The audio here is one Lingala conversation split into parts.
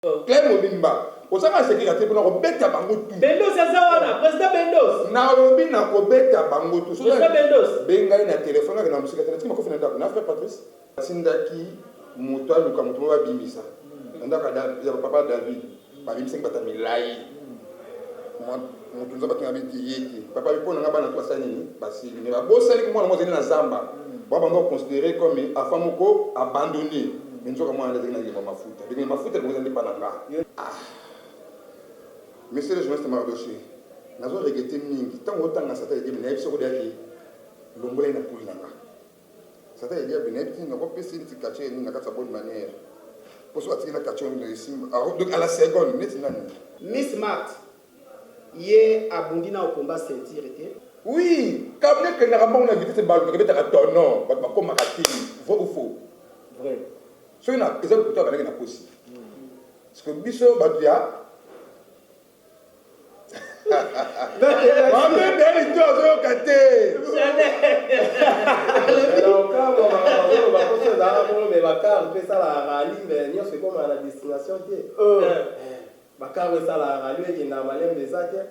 Claire Mobimba. Vous savez ce qui a été pour nous bêta bango tout. Bendos c'est ça on a président Bendos. Na lobi na ko bêta bango tout. Président Bendos. Benga na téléphone avec na musique téléphone ko fina ndako na frère Patrice. Sindaki moto aluka moto wa bimisa. Ndaka ya papa David. Ba bimisa ngata milai. Moto nza bato ngabiti yeki. Papa bipo na ngaba na twasa nini? Basi ne ba bosali ko mwana mo zeli na zamba. Ba bango considéré comme afamoko abandonné. Mais nous avons des mafuta. Des mafuta que vous n'avez pas là. Monsieur le journaliste Mardoché, nous avons regretté mingi. Tant que nous avons dit que nous avons dit que l'ombre est pour l'anga. Ça veut dire que nous avons pas essayé de cacher une bonne manière. Pour soit il a caché donc à la seconde, Miss Marthe, hier à Bundina au combat ceinture était. Oui, quand on a invité ce ballon, on a invité à ton nom, on va comme Maratini. Vrai ou faux? Vrai. So ina eza kutoka balaki na kosi. Parce que biso badia Mame deli to zo kate. Alors quand on va passer dans la bombe mais bakar fait ça la rallye mais nyo c'est comme à la destination qui bakar fait ça la rallye qui na malem des ates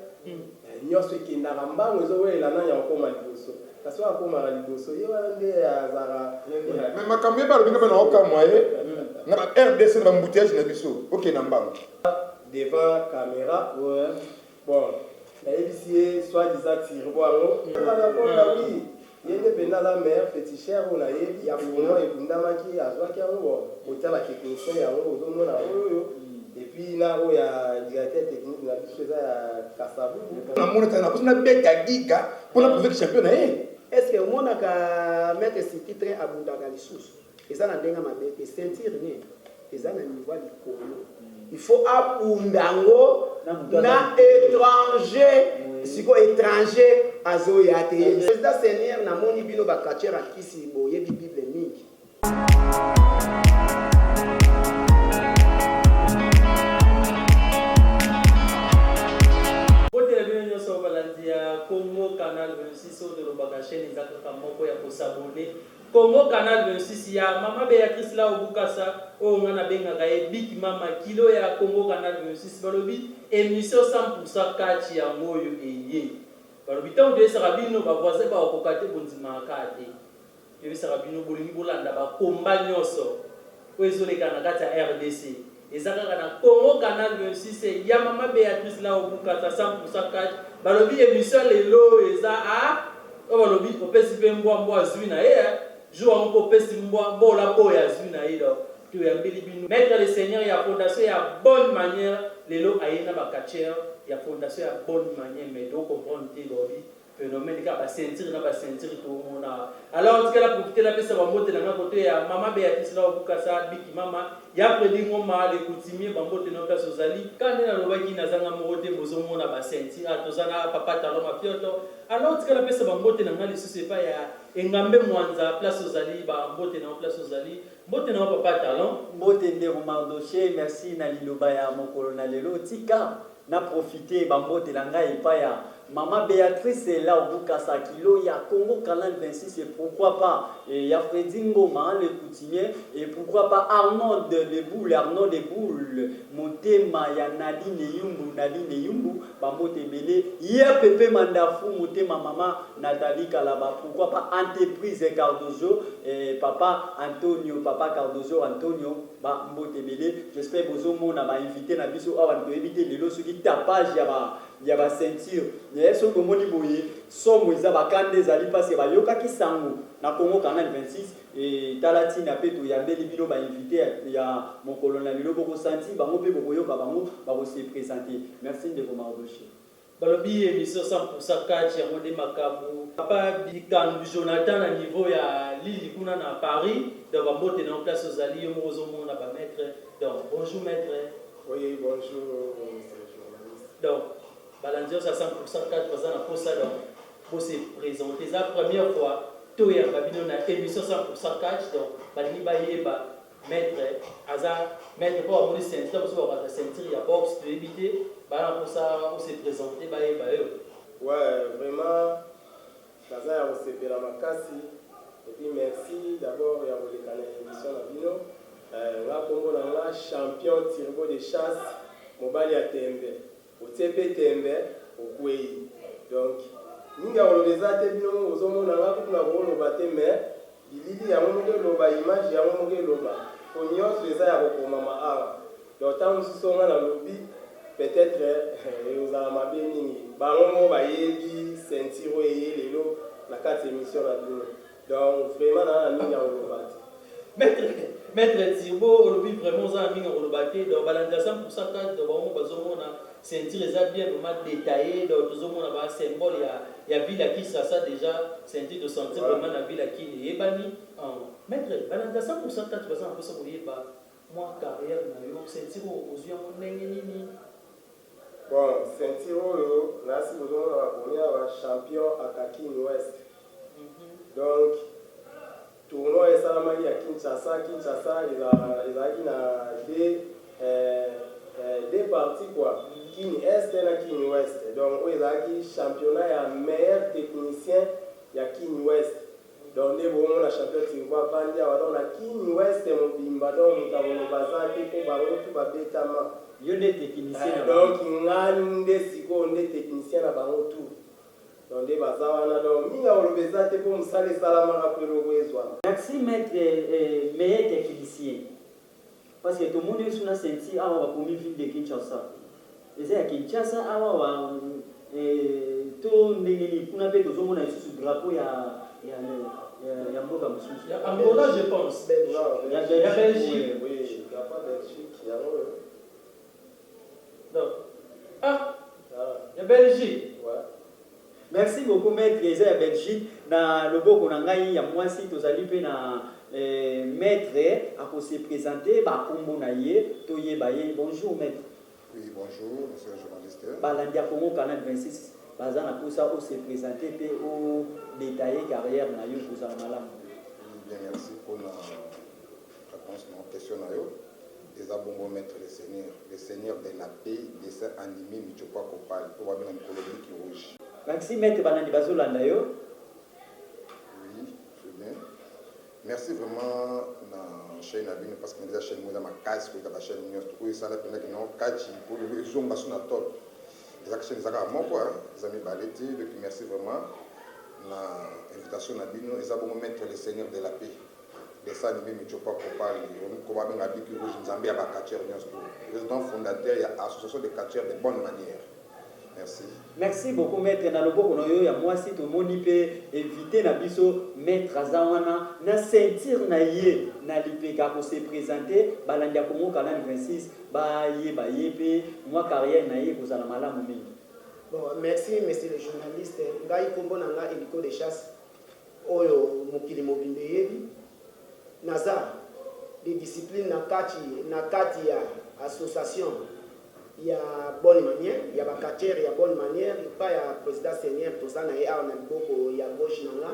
nyo c'est qui na ramba ngo we la na ya ko maliboso. Parce que comme à liboso yo ande azara mais makambe ba binga bana okamwa na ba RDC na mbouteillage na biso OK na mbango devant caméra bon la ici soit disant tirboiro oui yende pena la mère fétichère on a yebi ya fono et bundama ki azwa ki ngo otala ki conseil ya ngo ozomona oyo et puis là où il y a directeur technique na biso ya Kasavu na mona tana kusina beta giga pour la prouver que champion na est-ce que mona ka mettre ce titre abundaka lisusu eza na ndenga mabete sentir ne eza na niveau likolo il faut abundango na étranger siko étranger azoya te président seigneur na moni bino bakatier akisi boye bible mingi Congo Canal 26 de l'Obaka chaîne ezaka moko ya kosabone Congo Canal 26 ya mama Béatrice la obukasa o ngana bengaka ye biki mama kilo ya Congo Canal 26 balobi émission 100% kati ya moyo eye balobi tant de sarabino ba voisin ba okokate bonzima kate ye sarabino bolingi bolanda ba komba nyoso o ezoleka na kati ya RDC ezaka na Congo Canal 26 ya mama Béatrice la obukasa 100% kati balobi émission lelo eza a balobi opesi pe mbwa azwi na ye jour on opesi mbwa bola boya azwi na ye do to ya mbeli bino mettre le seigneur ya fondation ya bonne manière lelo ayena ba catcher ya fondation ya bonne manière mais donc comprendre te lobi phénomène ka ba sentir na ba sentir to mona alors tu kala profiter la pesa ba mote na côté ya mama Béatrice la obukasa biki mama ya predi ngoma le coutumier ba mote na place ozali quand na lobaki na zanga mote bozo mona ba sentir atozana papa talon mafioto alors tu kala pesa ba mote na ngali sose pa ya engambe mwanza place ozali ba mote na place ozali mote na papa talon mote ndeko Mardoché merci na liloba ya mokolo na lelo tika na profiter ba mote la ngai pa ya Maman Béatrice est là au Bukasa Kilo, il y a Congo Canal 26 et pourquoi pas il y a Freddy Ngoma, le coutumier, et pourquoi pas Arnaud de Boules, Motema, il y a Nadine Yumbu, Bamote Belé, il y a Pepe Mandafou, Motema Maman, Nathalie Kalaba, pourquoi pas Entreprise Cardozo, et papa Cardozo, Antonio, Bamote Belé, j'espère que vous avez invité na biso avant de éviter les lots qui tapage, il y a ba ceinture yeso ko moni boye somo za bakande zali parce ba yoka kisango na Congo Canal 26 et talati na peto ya mbeli bino ba invité ya mon colonel lelo boko senti bango pe boko yoka bango ba ko se présenter merci de Mardoché balobi émission 100% kati ya mode makabu papa bikan Jonathan na niveau ya Lili kuna na Paris donc ba mbote na place ozali yo mozo mona ba maître donc bonjour maître oui bonjour donc Balanzio ça 100% 4 ans pour ça donc pour se présenter la première fois tout ya babino na émission 100% 4 donc bani bayeba maître aza maître pour avoir ceinture pour avoir ceinture ya box de éviter bana pour ça on se présenter bayeba ouais vraiment kaza ya se pela makasi et puis merci d'abord ya bolekana émission la bino nga kombo na nga champion tirbo de chasse mobali ya tembe otie mpe tembe okwei. Donc mingi akolobeza te bino ozomona nga kutu na koloba te, mais bilili yango moke eloba, image yango moke eloba, po nyonso eza ya kokomama awa. Donc ntango mosusu nga nalobi peut-être ekozala mabe mingi, bango moko bayebi ceinture oyo eye lelo na kati émission na bino. Donc vraiment na mingi akoloba te. Maître Tirbo, olobi vraiment za mingi akoloba te. Donc balanda 100% kati donc bango bazomona ceinture eza bien vraiment détaillé. Donc tozomona ba symbole ya ville à Kinshasa déjà ceinture de santé vraiment na ville à Kini ebani. Maître balanda 100% kati baza na posa koyeba moi carrière na yo ceinture ozwi yango ndenge nini? Bon, ceinture oyo nasi bozomona bakonia ba champion à Kini West. Donc tournoi esalamaki ya Kinshasa ezalaki na deux parties quoi, Kini Est na Kini West. Donc oyo ezalaki championnat ya meilleur technicien ya Kini West. Donc nde bomona champion tirbo avandi awa donc na Kini West mobimba, donc moto akoloba te mpo bango tu babetama yo nde technicien. Donc nga nde sikoyo nde technicien na bango tu. Donc nde baza wana, donc mingi akolobeza te mpo mosala esalamaka mpo eloko ezwana. Merci maître meilleur technicien. Parce que tout le monde est sur la ceinture awa bakomi ville de Kinshasa. Eza ya Kinshasa awa wa to ndenge ni kuna mpe tozomona lisusu drapeau ya mboka mosusu. Ya Angola je pense. Ya Belgique. Oui, drapeau Belgique yango. Donc ya Belgique. Ouais. Merci beaucoup maître eza ya Belgique na loboko na ngai ya mwasi tozali mpe na maître akose présenter bakombo na ye toyeba ye. Bonjour maître. Oui, bonjour, monsieur le journaliste. Balandi ya Congo Canal 26 baza na posa o se présenter pe o détailler carrière na yo kozala malamu. Bien, merci pour la réponse à la question. Eza bongo maître le seigneur de la paix, dessin animé Michopa Kopal, pour voir bien colonie qui rouge. Merci maître Balandi bazolanda yo. Oui, c'est bien. Merci vraiment na chaîne abine parce que déjà chaîne moi ma case pour la chaîne nous tout ça là pendant que non kachi pour le zomba sur na tol. Les actions des aga mon quoi, les amis baleti, donc merci vraiment na invitation na bino, eza bongo maître le seigneur de la paix. Dessin animé Michopa Kopal, on comment bien habit qui rouge Nzambe ya ba catcheur président fondateur ya association de catcheurs de bonne manière. Merci. Merci beaucoup maître na loboko na yo ya mwasi to moni pe éviter na biso maître azawana na ceinture na ye na lipeka ko se présenter balandi ya Congo Canal 26 ba ye moi carrière na ye kozala malamu mingi. Bon, merci monsieur le journaliste. Ngai kombo na nga hélico de chasse oyo mokili mobimbe yebi naza des disciplines na kati ya association ya bonne manière, ya ba catcher ya bonne manière, pas ya président senior tout ça na ya na boko ya gauche na nga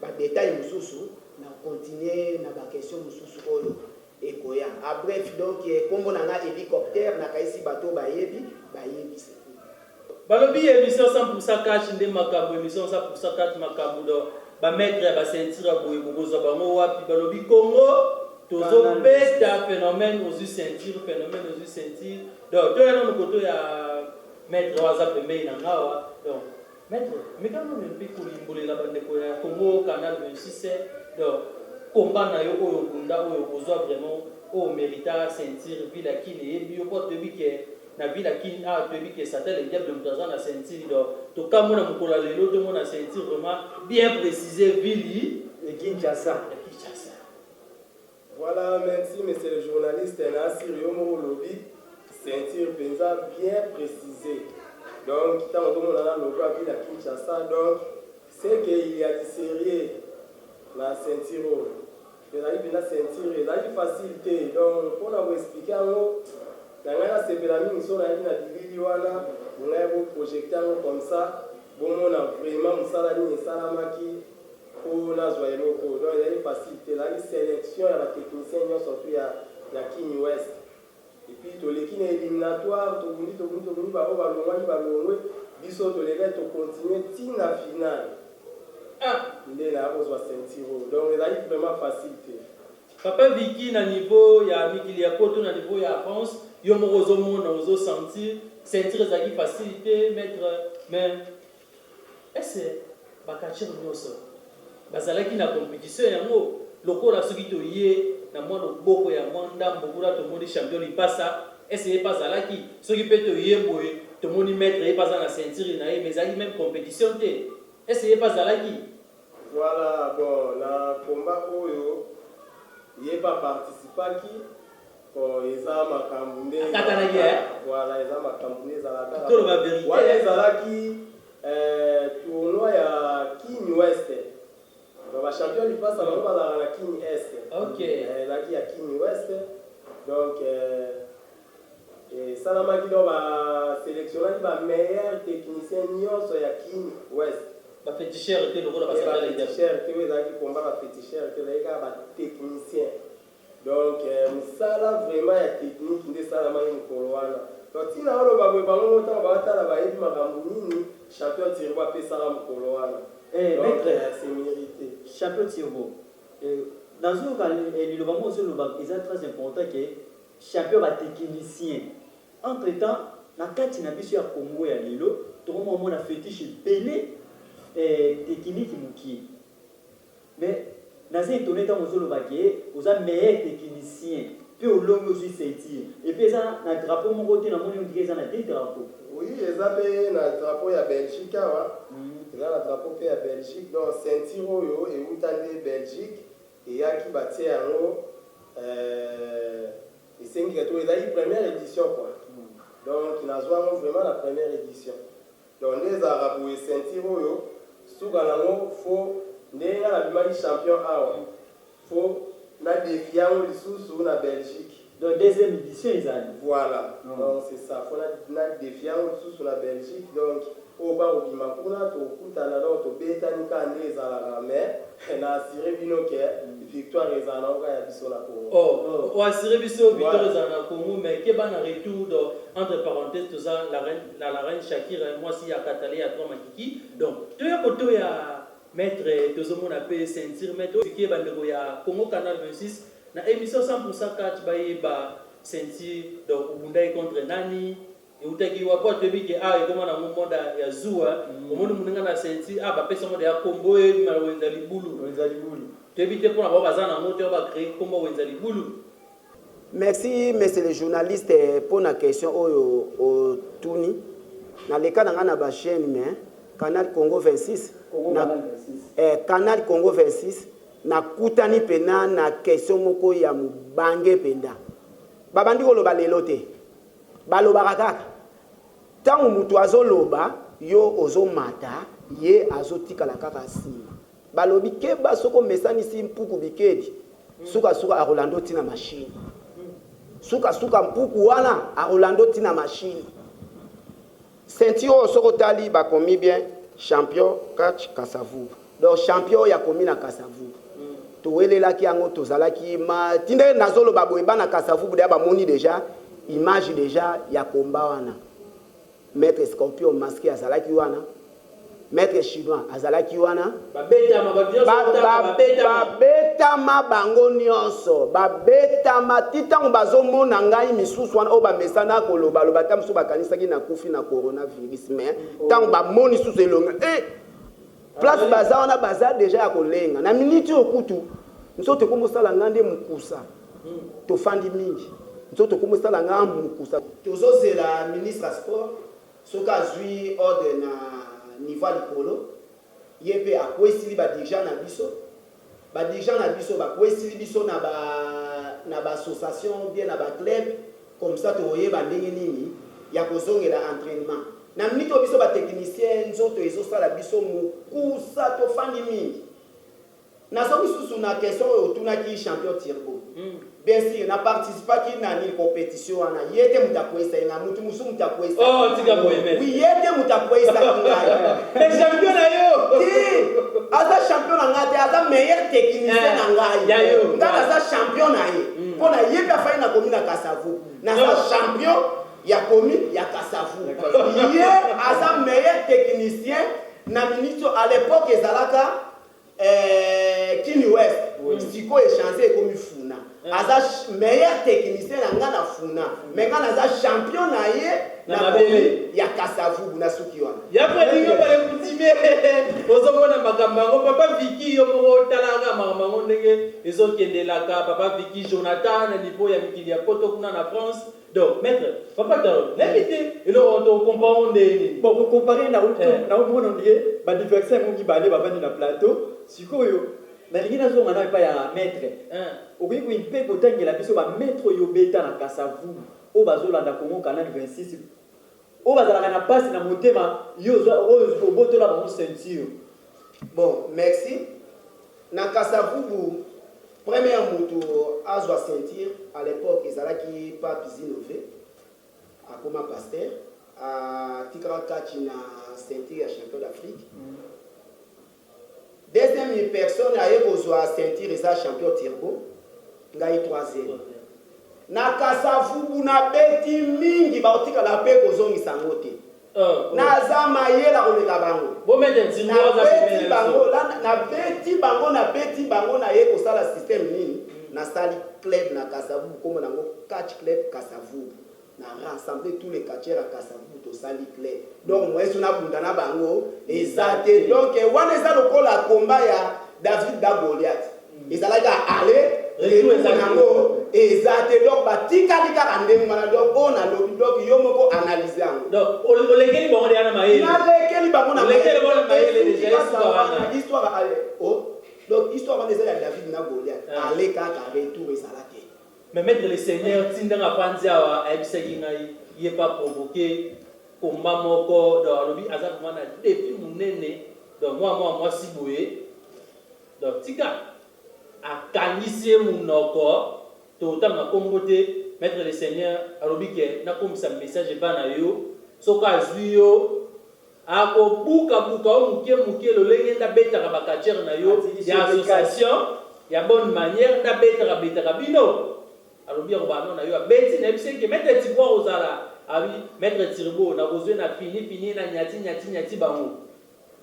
ba détail mususu na continuer na ba question mususu oyo ekoya. A bref donc kombo na nga hélicoptère na kaisi bato bayebi c'est balobi émission 100% cash nde makambo émission 100% cash makambo do ba mettre ba ceinture boye bozo bango wapi balobi Congo tozo beta phénomène aux ceinture phénomène aux ceinture donc to yana koto ya mettre waza pembe na ngawa donc mettre mikano mpe ko limbolela bandeko ya Congo Canal 26 donc combat na yo oyo bunda oyo kozwa vraiment o mérita ceinture ville akini yebi yo pote bike na ville akini a to bike satellite le diable mutaza na ceinture donc to kamona mukola lelo to mona ceinture vraiment bien précisé ville et Kinshasa. Voilà, merci monsieur le journaliste Nassir Yomo Lobby, ceinture penza bien précisée. Donc, tant que on a le droit de la Kinshasa, donc c'est qu'il y a des séries la ceinture. Il y a une ceinture, il y a une facilité. Donc, pour vous expliquer, dans la séparation, nous sommes dans la division, on a un projecteur comme ça, bon, on a vraiment un salami et salamaki. Donc il y a une facilité, il y a une sélection, il y a la technicien, surtout il y a Kini West. Et puis il y a éliminatoire, il y a continuer la finale. Donc il y a vraiment facilité. Papa Vicky na niveau ya mikili ya poto na niveau ya France yo moko ozomona ozosentir sentir ezalaki facilité mettre mais est-ce bakachir nyonso bazalaki na compétition yango lokola soki toye na mwa loboko ya mwa ndambo kuna tomoni champion lipasa est-ce ye bazalaki soki mpe toye boye tomoni maître ye baza na ceinture na ye mais ezalaki même compétition te est-ce ye bazalaki voilà bon na combat oyo ye pas participaki eza makambo nde akatanaki voilà eza makambo nde ezalaka toloba vérité wana ezalaki tournoi ya King West donc bachampion lipasa bango bazalaka na King Est ezalaki ya King West donc esalamaki donc basélectionnaki bameilleur technicien nyonso ya King West baféticheur te lokola baféticheur te oyo ezalaki komba baféticheur te ezalaki kaka batechnicien donc mosala vraiment ya technique nde esalamaki mokolo wana donc ntina oloba boye bango ntango baotala bayebi makambo nini champion Tirbo apesaka mokolo wana donc c'est mérité champion Tirbo nazoyoka liloba mo ozoloba eza très important ke champion batechnicien entre temps na kati na biso ya Congo ya lelo tokomona fétiche ebele technique mokie mais naza étonné ntango ozoloba ke oza meilleur technicien mpe olongi ozwi ceinture epuis eza na drapeau moko te namoni ondire eza na deux drapeau oui eza mpe na drapeau ya Belgique awa eza na drapeau mpe ya Belgique donc ceinture oyo euta nde Belgique eyaki batie yango esengika to ezalaki première édition quoi donc nazwa yango vraiment la première édition donc nde ezalaka boye ceinture oyo suka nango fo ndenge nga nabimaki champion awa fo na défi yango lisusu na Belgique donc deuxième édition ezali voilà donc c'est ça fo na défi yango lisusu na Belgique donc oyo bakobima kuna tokutana donc tobetani kaka nde ezalaka mais na assure bino ke victoire ezala nango kaka ya biso na Congo oassure biso victoire ezala na Congo mais ke bana retour donc entre parenthèses toza la reine Shakira mwasi ya Katale ya Trois Makiki donc toya koto ya maître tozomona mpe ceinture maître oyo bandeko ya Congo Canal 26 na émission 100% catch bayeba ceinture donc obundaki contre nani eutaki wapo toyebi ke ekoma nango monda ya zuwa omoni moninga na ceinture bapesa monda ya kombo oyebima wenza libulu toyebi te mpona bao baza nango te bacrée kombo wenza libulu. Merci monsieur le journaliste pour la question oyo otuni na leka na nga na ba chaîne mais Canal Congo 26 Canal Congo 26 na kutani pena na question moko ya mubange penda babandi koloba lelo te balobaka kaka ntango mutu azoloba yo ozomata ye azotikala kaka nsima balobi keba soko mesanisi mpuku bikedi suka arolando tina machine suka mpuku wana arolando tina machine ceinture soko tali bakomi bien champion catch Kasavu donc champion ya komi na Kasavu towelelaki yango tozalaki ma tinde nazoloba boye bana Kasavu buda bamoni déjà image déjà ya komba wana maître Scorpion masqué azalaki wana maître chinois azalaki wana babetama bango nyonso babetama titango bazomona ngai misusu wana o bamesana koloba loba ta musu bakanisaki na kufi na coronavirus mais tango bamoni susu elonga place baza wana baza déjà ya kolenga na minute okutu nsoto komosala ngande mukusa tofandi mingi nsoto komosala ngamba mukusa tozozela ministre sport soka azwi ordre na niveau likolo yepe akwesili badirigeant na biso bakwesili biso na ba association bien na ba club comme ça toyeba ndenge nini ya kozongela entraînement na minute biso ba technicien nzoto ezosala biso mukusa tofandi mingi nazo misusu na question otunaki champion Tirbo bien sûr na participaki na ni compétition wana yete mutakwesa na mutu musu mutakwesa tika boyeme oui yete mutakwesa ngai mais champion na yo aza champion na ngate aza meilleur technicien na ngai ngata aza champion na ye pona yete afai na komi na Kasavu na aza champion ya komi ya Kasavu ye aza meilleur technicien na minito à l'époque ezalaka Kini West siko échanger comme funa aza meilleur technicien na nga na funa mais nga naza champion na ye na mabele ya Kasavubu na suki wana ya predingo bale kutime ozomona makambo yango papa Viki yo moko otalaka makambo yango ndenge ezokendelaka papa Viki Jonathan na niveau ya mikili ya poto kuna na France donc maître papa talo l'invité et là on comprend ndeni bon pour comparer na omona ndie ba diversaire mo mibale bavandi na plateau sikoyo nalingi nazonga na epai ya maître okoki koimpe kotangela biso bamaître oyo beta na Kasavubu oyo bazolanda Congo Canal 26 oyo bazalaka na pasi na motema yo obotola bango ceinture. Bon, merci. Na Kasavubu, premier moto azwa ceinture à l'époque ezalaki Pape Zinové akoma pasteur atikaka kati na ceinture ya champion d'Afrique. Deuxième personne aye kozwa ceinture eza champion Turbo ngai 3e. Na Kasavubu na beti mingi baotikala mpe kozongisa ngo te. Naza mayela koleka bango. Na beti bango na ye kosala système nini na sali club na Kasavubu comme nango catch club Kasavubu. Na rassembler tous les catcheurs à Kasavubu to sali club. Donc moi suna bunda na bango ezate. Donc wana eza lokola combat ya David da Goliath. Ezalaka aller nango ezate donc batikali kaka ndenge wana donc on a lobby donc yo moko analyser yango donc olekeli bango na mayele na lekeli bango na mayele déjà histoire donc histoire wana eza ya David na Goliath ale kaka retour ezalaki mais maître le seigneur tindanga panzi awa ayebisaki ngai ye pas provoquer combat moko donc lobi aza komana depuis munene donc moi si boye donc tika akangisi munoko totanga kombote maître le seigneur alobi ke nakomisa message bana yo soka azwi yo akobuka muke lolenge ndabetaka bakachere na yo ya association ya bonne manière ndabetaka bino alobi akobano na yo abeti na yebise ke maître Tiboire ozala abi maître Tirbo na kozwe na fini na nyati bango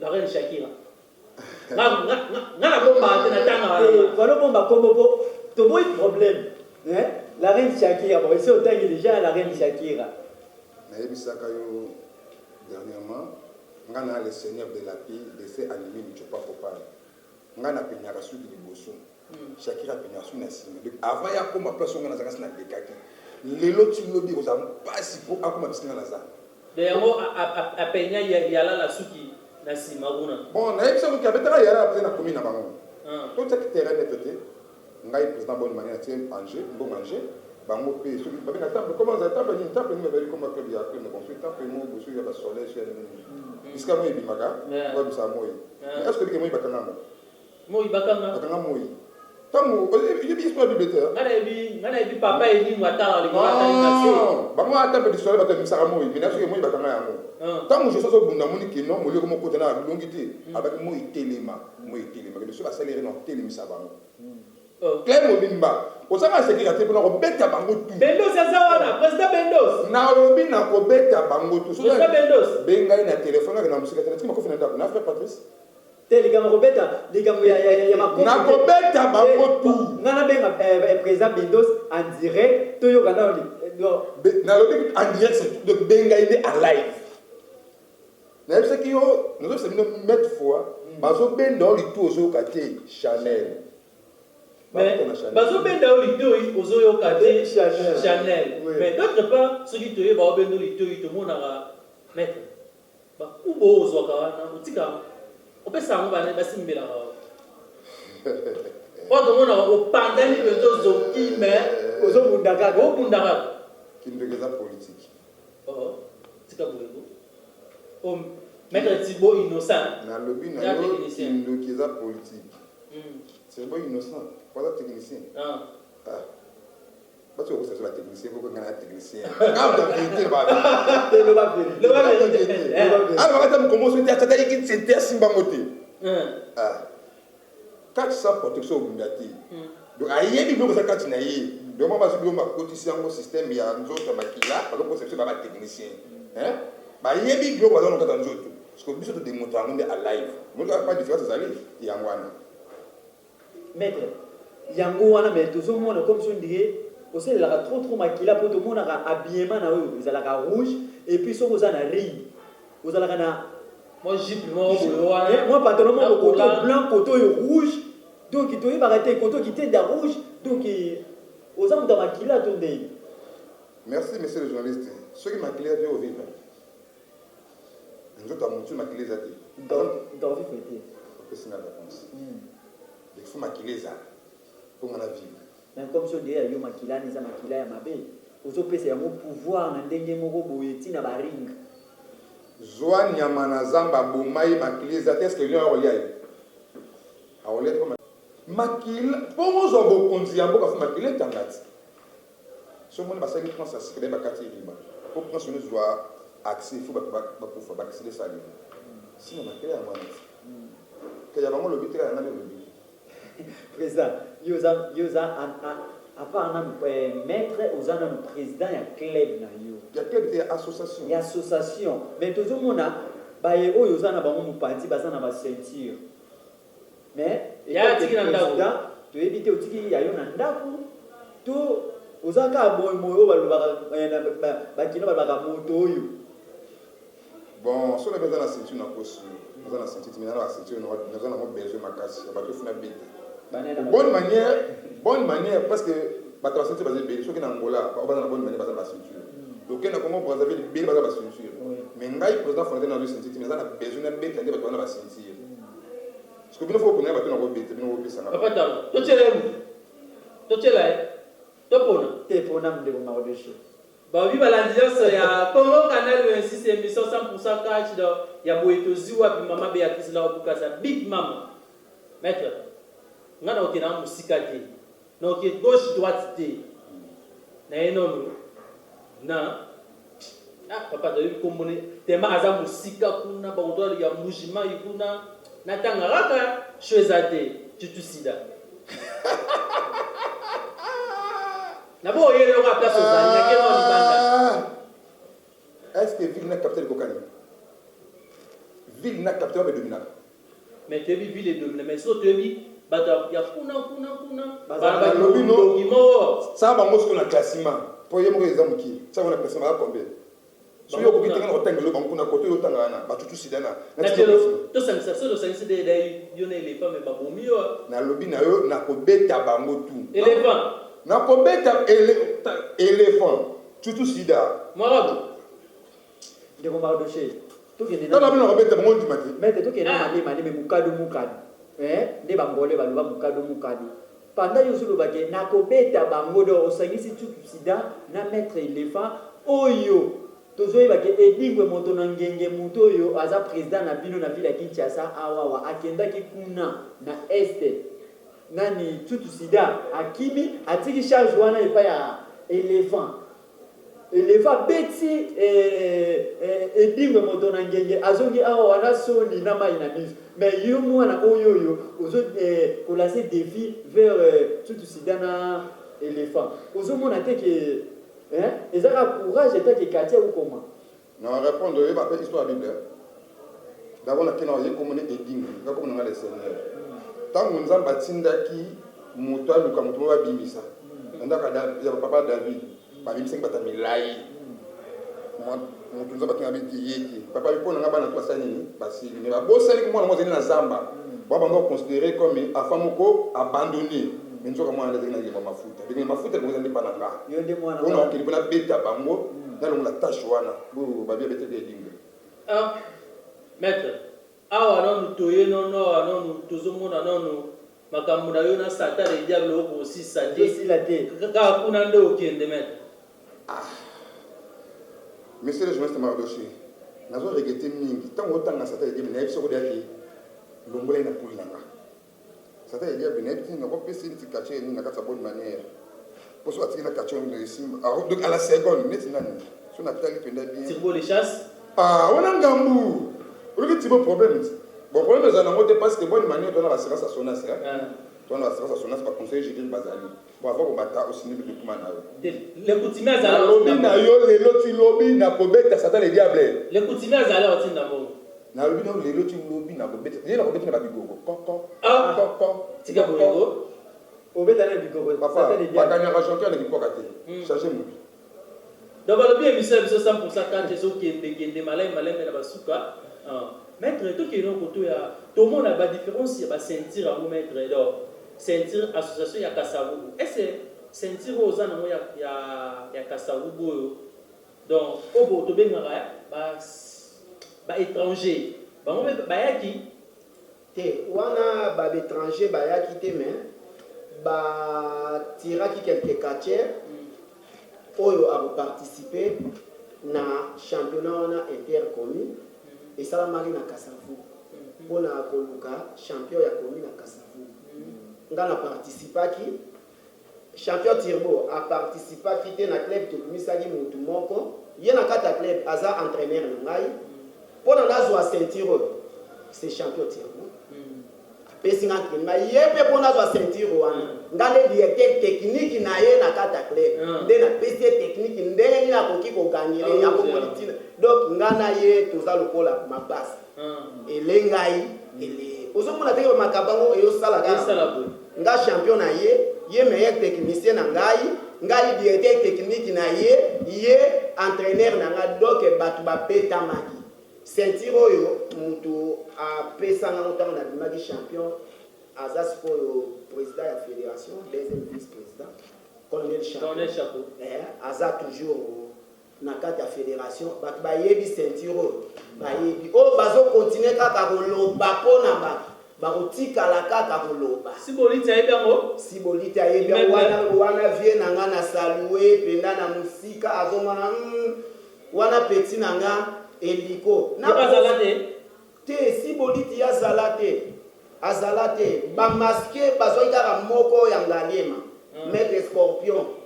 la reine Shakira ngana bomba na tanga voilà bomba comme to boy problème la reine Shakira bon c'est autant que déjà la reine Shakira na yebisaka yo dernièrement ngana le seigneur de la paix de ces animés ne pas popal ngana penyaka suki liboso Shakira penyaka suki na sima avant ya komba place ngana zaka na dekaki lelo tu lobi ko za pasi po akoma bisinga na za de yango a penya ya la suki na sima kuna bon na yebisa ko kabetaka yara après na commune na bango tout ce terrain de tete ngai président bonne manière tiens Angers bon manger bango pe so ba na temple comment ça temple ni mais comme que ya que na construit temple mo bo so ya ba soleil sur ni iska mo ibimaka wa bisa mo est-ce que mo ibakanga mo ibakanga mo tango je bi histoire bibliothèque ngana ebi papa eni mwata ali mwata ni nasi bango atambe di soleil ba te misaka mo mais est-ce que mo ibakanga yango tango je so bunda moni ke non mo le ko kota na longité avec mo itelema que so ba salaire non telemisa bango Claire Mobimba, au sein de la sécurité, on a rebêté à Bango tout. Bendos, c'est ça, on a président Bendos. Na Robi na rebêté à Bango tout. Président Bendos. Benga ina téléphone avec la musique. Est-ce que ma cofine d'accord? Na frère Patrice. Les gars rebêté, les gars ya ma na rebêté à Bango tout. Ngana benga président Bendos en direct. Toyo kana na Robi en direct c'est de Benga il est en live. Na ce qui yo, nous sommes mettre fois, bazo bendo li tout au quartier Chanel. Mais bazobenda olito ozoyoka te Chanel mais d'autre part ceux qui te yeba obendo olito to monaka maître ba ubo ozwaka wana utika opesa ngo bana basimbela ka oto mona opandani beto zoki mais ozobundaka kindegeza politique tika bolego maître Thibaut innocent na lobby na yo kindegeza politique c'est bon innocent pas technicien parce que vous êtes la technicien vous êtes un technicien quand on vérité le vérité alors on va comment se tata qui c'était simbangote quand ça protection obligati donc ayebi biko ça quand na yi donc moi je dois cotiser en système ya nzoto makila parce que c'est pas technicien ba yebi biko bazana kata nzoto parce que biso to démontrer en live moi pas différence ça ali ya ngwana maître yango wana mais tozomona comme si on dirait osalelaka trop makila mpo tomonaka habillement na oyo ezalaka rouge et puis soki oza na ring ozalaka na moi jupe moi moi pantalon moko koto blanc koto oyo rouge donc toyebaka te koto kitenda rouge donc oza moto ya makila to ndenge. Merci monsieur le journaliste. Soki makila te ovivre nzoto ya motu makila eza te ntaovivre te opesinga réponse il faut makila ezala mpo ngana vivre. Mais comme si on dirait yo makila eza makila ya mabe ozopesa yango pouvoir na ndenge moko boye ntina baring zwa nyama na zamba bomai makila eza te estce lion akolia ye akolia te makila mpo mozwa bokonzi ya mboka fo makila etanga ti somoni basali prince asikele bakati elimba mpo prince ono zwa accès fo bato bakufa bakisile esali sino makila ya mwana ti keya bango lobi te kaka nani olobi président yoza à part maître oza na président ya club na yo ya club te ya association ya association mais tozomona baye oyo oza na bango mopanzi baza na baceinture mais président toyebi te otiki ya yo na ndako to oza kaka boyemoye oyo balobaka bakino balobaka moto oyo bon so nabi aza na ceinture na posi aza na ceinture timina na baceinture naza nango besoin makasi ya bato efuna bete bonne manière parce que bato ya ceinture baza ebele soki na angola baza na bonne manière baza na baceinture oke na congo brazzaville ebele baza baceinture mais ngai président fondateur na zo ceinture timina aza na besoin na bete nde bato wana baceinture parce que bino fo oponela bato na kobete bino kopesanga papa talo totela topona te pona ndeko maodeshe baobi balandi nyonso ya Congo Canal 26 émission 100% catch ya boetozi wapi mama Béatrice la obukasa big mama maître nga na okena mosika te na oke gauche droite te na ye nono na papa toyebi kombone tema aza mosika kuna bakotoa ya mbujimai kuna natanga kaka sho eza te tutusida nabo oyele yoko a place ozali yake no libanda est-ce que ville na capitale kokani ville na capitale bedominaka mais toyebi ville edomina mais so toyebi bato ya kuna balobi no ça bango siko na classement po ye moko eza moki ça na classement ba combien so yo koki tenga na kotangelo bango kuna koto yo tanga na batutu sidana na telo to sangisa so do sangisa de dai yo na elephant me babomi yo na lobi na yo na kobeta bango tu elephant na kobeta éléphant tutu sida marabu ndeko maodeshe tokende na bino kobeta bango ndimati maître tokende na mane mukadu nde bangole baloba mukadu panda yoso lobake na kobeta bango do osangisi tutu sida na maître éléphant oyo tozoyebake edingwe moto na ngenge moto oyo aza président na bino na ville ya Kinshasa awawa akendaki kuna na este nani tutu sida akimi atiki charge wana epai ya éléphant beti edingwe moto na ngenge azongi awa wana soni na mai na miso mais yo mwana oyo ozo kolancer défi vers tutu sida na éléphant ozomona te ke ezaka courage etaki quartier ou comment na répondre yo ba petite histoire bible d'abord na kena ye komone edingwe nga komona nga le seigneur tango nzambe atindaki moto aluka moto moko abimisa ndaka ya papa David babimisa bata milai moto nzambe atinga biti yeki papa bipona nga bana twasa nini basili ne babosali mwana mozeli na zamba baba ngo considéré comme enfant moko abandonné mais nzoka mwana ndenge na yeba mafuta ndenge mafuta ko zandi pananga yo ndi mwana ona okili bona beta bango ndalo la tâche wana bo babia bete de dingue maître awa non toye non tozomona non makambo na yo na satan le diable oko aussi sadi kaka kuna ndo okende maître monsieur le journaliste Mardoché nazo regretter mingi tango tanga satan le diable na yebiso ko daki longola ina kulanga satan le diable na yebiso na ko pesi ni kache ni na kata bonne manière pour soit na kache ni sim donc à la seconde net nani so na pitali penda bien tirbo les chasses wana ngambu oloki tibo problème bon problème za nango te parce que bonne manière dona l'assurance à sonas dona l'assurance à sonas par conseiller Gilles Bazali pour avoir au bata aussi ni document na le coutumier za lobi na yo lelo ti lobi na kobeta satan le diable le coutumier za la otinda bo na lobi na lelo ti lobi na kobeta ye na kobeta na babigogo koko tika boyego Au fait, dans le Papa, pas gagner champion l'équipe pas gâté. Changer mon. Donc le bien monsieur 100% quand tu es qui est malin mais la basuka. Maître tout qui est non côté ya tout le monde a pas différence il va sentir à vous mettre donc sentir association ya Kasavubu. Est-ce sentir aux ans ya Kasavubu donc au bout de bengara ba étranger ba mo ba yaki te wana ba étranger ba yaki te mais ba tiraki quelques quartiers oyo a participer na championnat wana intercommune et ça mari na Kasavubu pona koluka champion ya commune na Kasavubu ngana participaki champion Tirbo a participaki te na club to misali mutu moko ye na kata club aza entraîneur ngai pona nazwa ceinture c'est champion Tirbo pesi ngakima yebe pona nazwa ceinture wana ngale directeur technique na ye na kata club nde na pesi technique ndenge ni na koki ko gagner ya ko politique donc ngana ye toza lokola mabasa elengai ele ozomona teke makabango eyo sala nga champion na ye meilleur technicien na ngai directeur technique na ye entraîneur na nga donc batu ba betamaki ceinture oyo mutu a pesanga motanga na bimaki champion azas ko président ya fédération deuxième vice-président colonel Chapeau aza toujours na kati ya fédération batu ba yebi ceinture ba yebi o bazo continuer kaka koloba pona ba kotikala kaka koloba Sibolite ayebango Sibolite ayebia wana vie na nga na salue penda na musika azomana wana petit na nga eliko na bazalate te Sibolite ya azalate ba masqué bazoi kaka moko ya ngalema maître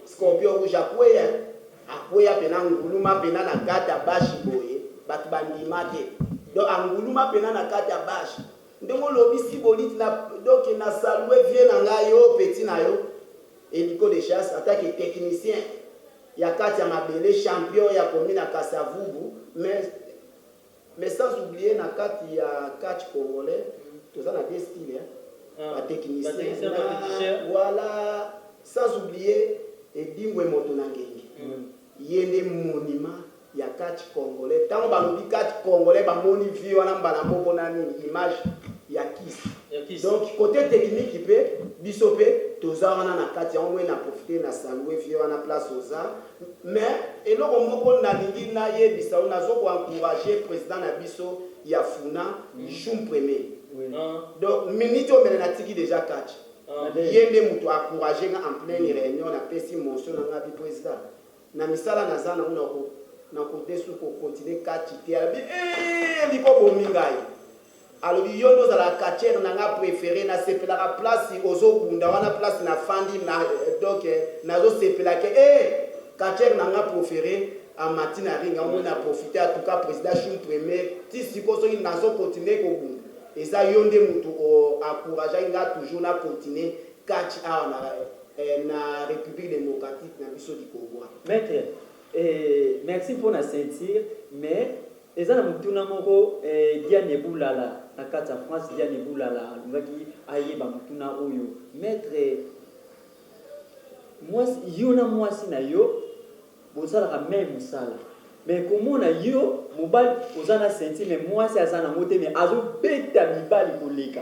scorpion rouge akweya pena nguluma pena na kata bashi boye batu bandima te donc anguluma pena na kata bashi ndongo lobi Sibolite na donc na salue vie na nga yo petit na yo hélico de chasse attaque technicien ya kati ya mabele champion ya commune na Kasavubu mais sans oublier na kati ya catch congolais toza na deux styles ba technicien voilà sans oublier Edingwe moto na ngenge yende monument ya catch congolais tango balobi catch congolais ba moni vie wana mbala moko nani image ya Kiss donc côté technique pe biso pe toza wana na kati on na profiter na saluer vie wana place oza mais eloko moko na lingi na ye bisa on azo ko encourager président na biso ya Funa June premier donc minute o mena tiki déjà catch yende mutu encourager en pleine réunion na pesi mention na bi président na misala na zana una ko na côté sous pour continuer catch te abi liko bomingai alors yo ndo za la catcher na nga préféré na sepela ka place ozobunda wana place na fandi na donc na zo sepela ke catcher na nga préféré a matina ringa on a profité en tout cas président Chim premier ti siko so na zo continuer ko bunda eza yo nde mutu o encourager nga toujours na continuer catch na République démocratique na biso di Congo. Maître merci pour la ceinture mais ezana mutuna moko Diane Boulala na kati ya France Diane Boulala ngaki ayeba mutuna oyo maître moi yona mwasi na yo bozala ka même musala mais comment na yo mobile ozana ceinture mais mwasi azana mote mais azo beta mibali koleka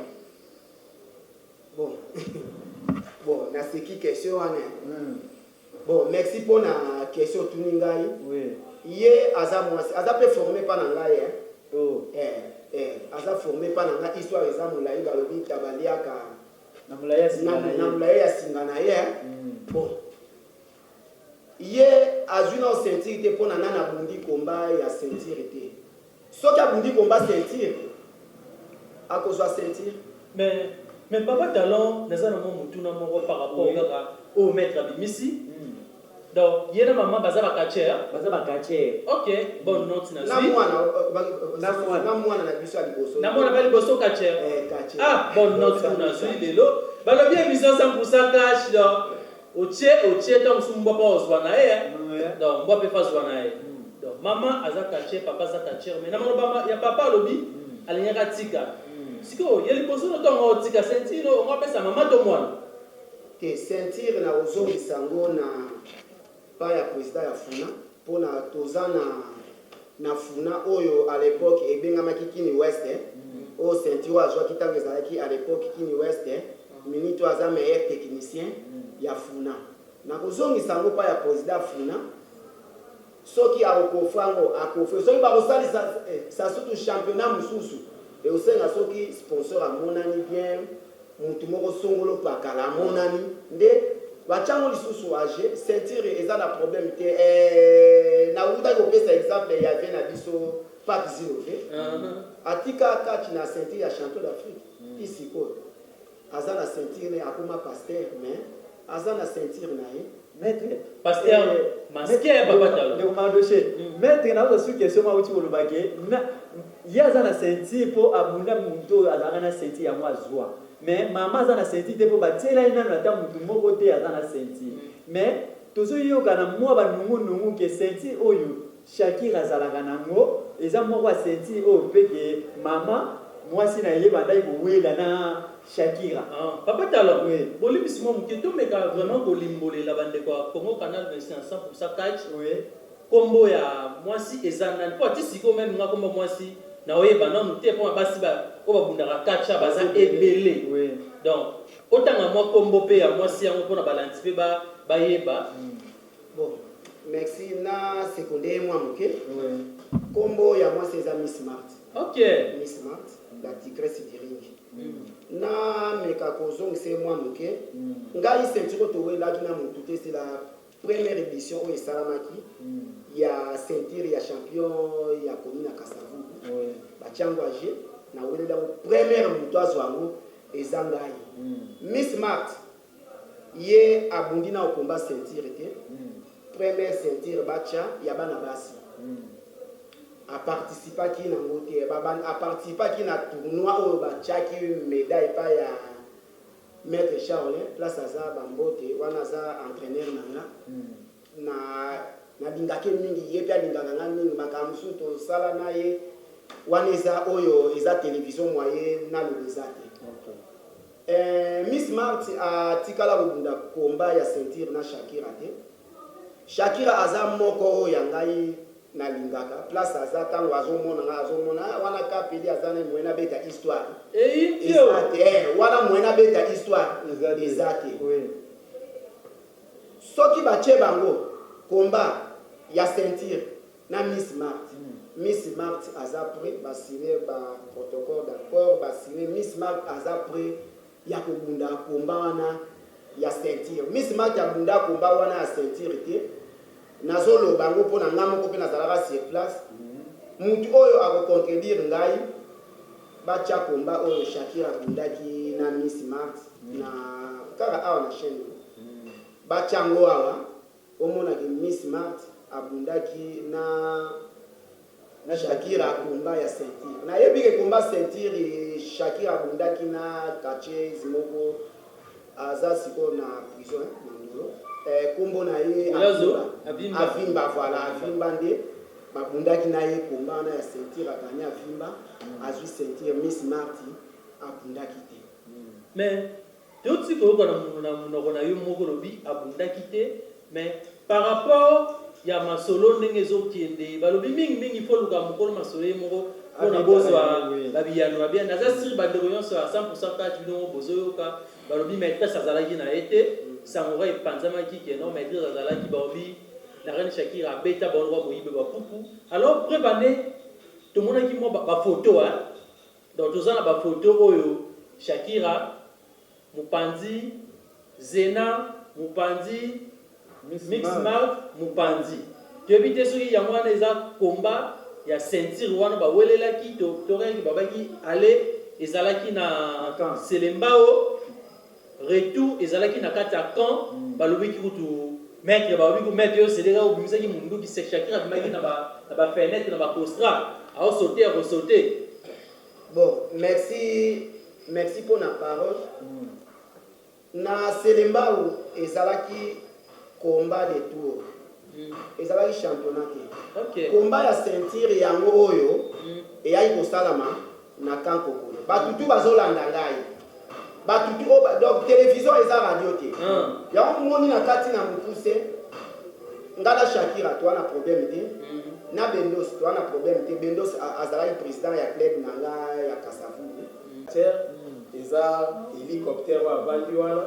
bon na seki question wana bon merci pour la question tuningai oui ye aza mwasi aza pe formé pa na ngai aza formé pa na ngai histoire eza molai balobi tabaliaka na molai ya singa na ye bon ye azwi na ceinture te mpo na nga na bundi komba ya ceinture te soki abundi komba ceinture akozwa ceinture mais papa talon naza na motuna moko par rapport kaka au maître abimisi donc yena maman baza bakatcher ok bonne note na na mwana na biso aliboso na mwana bali boso katcher bonne note na zui lelo balobi émission 100% cash donc otie donc sumba pa oswa na donc mbo pe fa zwa na donc maman aza katcher papa aza katcher mais na mwana ya papa lobi alinyaka tika siko yeli boso no tongo tika sentino on appelle ça maman to mwana te ceinture na ozongisa ngo na pa ya président ya funa mpona toza na funa oyo à l'époque ebengamaki Kini West oyo ceinture azwaki ntango ezalaki à l'époque Kini West minito aza meilleur technicien ya funa na kozongisa ngo pa ya président funa soki akofra ngo akofre soki bakosalisa sasutu championnat mosusu eosenga soki sponsor amonani bien mutu moko songolo pakala amonani nde bachango lisusu age ceinture eza na problème te na utaki kopesa exemple ya vie na biso Pape Zilove atika kati na ceinture ya champion d'Afrique isikoyo aza na ceinture akoma pasteur mais aza na ceinture na ye Maître, pasteur masqué ya papa talo. Donc mandoché. Maître na ozo question ma uti olobake na yaza na ceinture po abunda muntu azana na ceinture ya mwa zwa. Mais maman aza na ceinture te po batela ina na ta muntu moko te aza na ceinture. Mais tozo yoka na mwa banungu ke ceinture oyo Shakira azalaka nango eza moko ya ceinture oyo peke mama mwasi na ye bandai kowela na Shakira. Papa Talon, Bolibis Momuketo meka vraiment kolimbolela bande kwa Congo Canal 25 100% catch. Oui. Kombo ya mwasi ezana po tisiko même nga kombo mwasi na oyeba na muté po basi ba ko babundaka catch baza ebele. Oui. Donc otanga mwa kombo pe ya mwasi yango pona balantipe ba yeba. Bon, merci na secondaire moi moké. Oui. Kombo ya mwasi eza Miss Smart. OK. Miss Smart, la tigresse du ring. Na meka kozongisa mwa moke ngai ceinture towelaki na mutu te c'est la première édition oyo esalamaki ya ceinture ya champion ya commune ya Kasavubu batiango age na welela première mutu azwango eza ngai Miss Smart ye abundi na okomba ceinture te première ceinture bacha ya bana basi a participaki na ngote a participaki na tournoi oyo bachaki médaille pa ya maître Charles place aza bambote wana aza entraîneur na na lingaki mingi ye pe alingaka nga mingi makambo mosusu tosala na ye wana eza oyo eza télévision moye na lobeza te Miss Smart atikala kobunda komba ya ceinture na Shakira te Shakira aza moko oyo ya ngai na lingaka place aza tango azomona wana kapeli azana mwena beta histoire wana mwena beta histoire ezate soki bache bango komba ya ceinture na Miss Smart Miss Smart aza prêt basire ba protocole d'accord basire Miss Smart aza prêt ya kobunda komba wana ya ceinture Miss Smart ya bunda komba wana ya ceinture te nazolo bango pona ngamo ko pe nazalaka sur place mutu oyo akocontredire ngai bacha komba oyo Shakira bundaki na Miss Smart na kaka awa na chaîne bacha ngo awa omona ki Miss Smart abundaki na Shakira komba ya ceinture na yebike komba ceinture Shakira abundaki na kache zimoko aza siko na prison na ndolo kombo na ye avimba voilà avimba nde babundaki na ye komba na ya ceinture akani avimba azwi ceinture Miss Smart abundaki te mais toti ko na monoko na yo moko lobi abundaki te mais par rapport ya masolo ndenge ezokende balobi mingi faut luka mokolo masolo ye moko pona bozwa babiyano babia naza siri bandeko nyonso ya 100% kati bino bozoyoka balobi maîtresse azalaki na ete sangora epanzamaki ke non maîtresse azalaki balobi la reine Shakira abeta bango boyibe bapupu alors prébane tomonaki mo bafoto donc tozana bafoto oyo Shakira Mupanzi Zena Mupanzi Miss Smart Mupanzi tobite soki yango wana eza komba ya ceinture wana bawelelaki toreki babaki ale ezalaki na Selembao retour ezalaki na kati ya camp balobiki kutu maître balobi ku maître yo sedeka obimisaki mundu ki Shakira bimaki na ba fenêtre na ba costra ao sauter resauter bon merci pour la parole na Selembao ezalaki combat de tour ezalaki championnat OK combat ya ceinture yango oyo eyaki kosalama na camp kokolo batutu bazolanda ngai batutu donc télévision eza radio te yango moni na kati na mopuse ngala Shakira to na problème te na Bendos to na problème te Bendos azalaki président ya club nanga ya Kasavubu eza hélicoptère wa bandi wana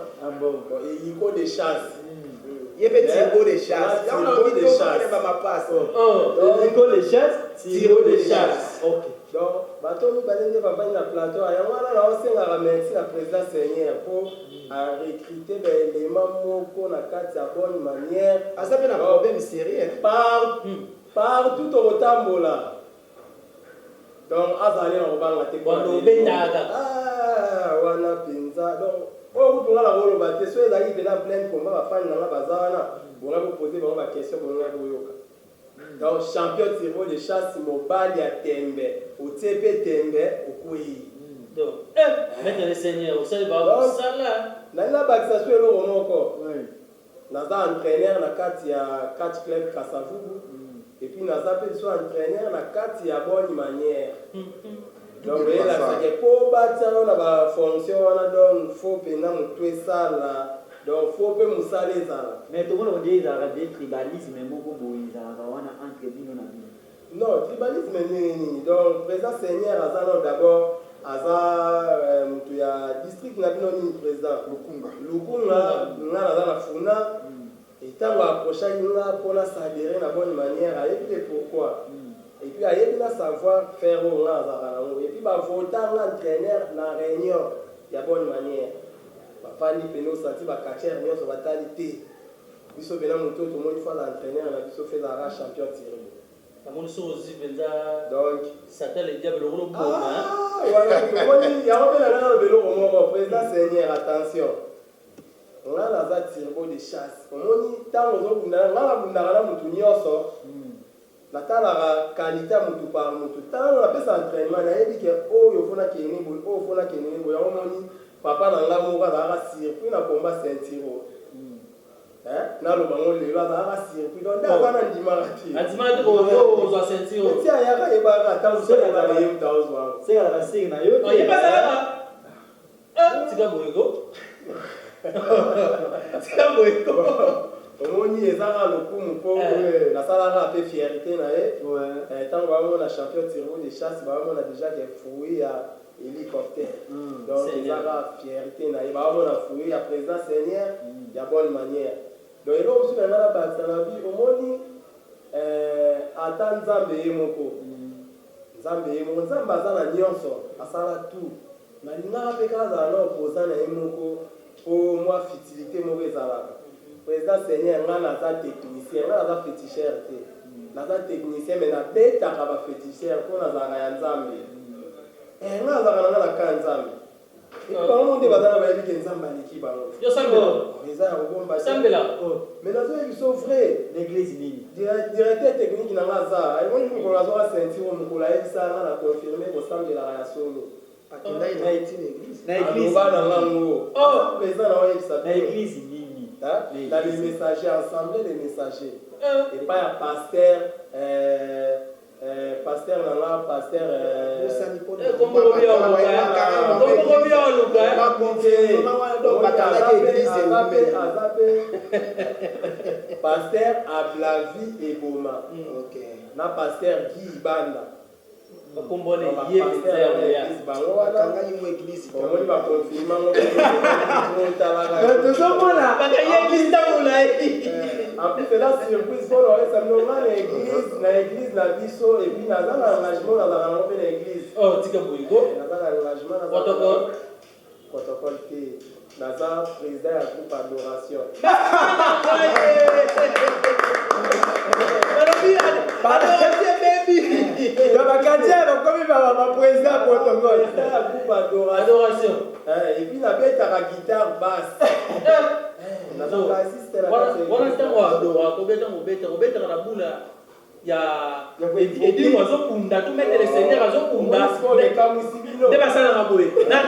hélico de chasse yebe tirgo de chasse tirgo de chasse ba mapasse hélico de chasse tirgo de chasse OK donc bato mibale bavandi na plateau yango wana naosengaka merci na président Seigneur pour recruter baélément moko na kati ya bonne manière aza mpe na problème sérieux partout okotambola donc azali na kobanga te wana mpenza donc oyo kutunga na koloba te so ezalaki mpena plaine komba bafani nanga baza wana bonga kopose bango baquestion bonga koyoka donc champion tiro de chasse mobali ya tembe otie mpe tembe okwei maître le seigneur osali bakosala nali nabakisa so eloko moko naza entraîneur na kati ya catch club Kasavubu et puis naza mpe so entraîneur na kati ya bonne manière donc eyelakisaki po batiaka na bafonction wana donc fo mpena motu esala donc fo mpe mosala ezala mais tomona ondie ezalaka de tribalisme moko boye ezalaka wana entre bino na bino non tribalisme nini donc président Seigneur aza no d'abord aza motu ya district na bino nini président lukunga nga naza na funa etango approchaki nga mpona sadere na bonne manière ayebi te pourquoi et puis ayebi na savoir faire oyo nga azalaka nango et puis bavota nga entraîneur na réunion ya bonne manière bafandi pene osati bacachere nyonso batali te biso pena motu oyo tomoni fa na entraîneur na biso fe ezalaka champion tiré amoni so ozi mpenza donc satan le diable lokolo bona wana tomoni yango mpe na nga na beloko moko président Seigneur attention nga naza tirgo de chasse omoni ntango ozobundana nga nabundaka na motu nyonso natalaka qualité ya motu par motu ntango napesa entraînement nayebi ke oyo fona kene boye oyo fona kene boye yango moni papa na nga moko azalaka circuit na komba ceinture naloba ngo lelo azalaka circuit donc nde aza na ndimaka te andimaka te ozwa ceinture eti ayaka yebaka ata mosoaa yemuta ozwa sekalaka seke na yo yebazalaka tika boyeko tika boyeko omoni ezaka lokumu mpo nasalaka mpe fierté na ye ntango bamona champion tirgo de chasse bamona déjà ke fruit ya hélicoptère donc ezaka fierté na ye bamona fruit ya président Seigneur ya bonne manière donc eloko mosusu nanga na bakisa na bi omoni ata nzambe ye moko nzambe aza na nyonso asala tout nalingaka mpe kaka azala na opoza na ye moko po mwa futilité moko ezalaka président Seigneur nga naza technicien nga naza féticheur te naza technicien mais nabetaka baféticheur mpo nazalaka ya nzambe nga nazalaka nanga na ka nzambe bango nde baza na bayebi ke nzambe aleki bango yo sambela eza ya kobomba sambela mais nazoyebi so vrai l'église nini directeur technique nanga aza emoni mokolo azoka ceinture mokolo ayebisa nga na confirme kosambelaka ya solo akendaki na etine église na église aloba na ngango président na oyebisa na église nini dans les messagers, assemblée des messagers. Et pas un pasteur, pasteur Nala, pasteur. Pasteur Ablavi et Boma. Na pasteur Guy Banda. bakombone ye mizere ya bakangaki mo église omoni bakonfirma ngo tozomona bakaye église ntangola en plus c'est la surprise mpona oesamnonga na église na biso et puis naza na engagement nazalaka nango mpe na église tika boyiko naza na engagement protocole te naza président ya groupe adoration bakatia bakomi baprésident protocole ya groupe adoration et puis nabetaka guitare basse wana ntango adora kobetaka na bula ya edimo azokunda to mettre le seigneur azokunda nde basalaka boye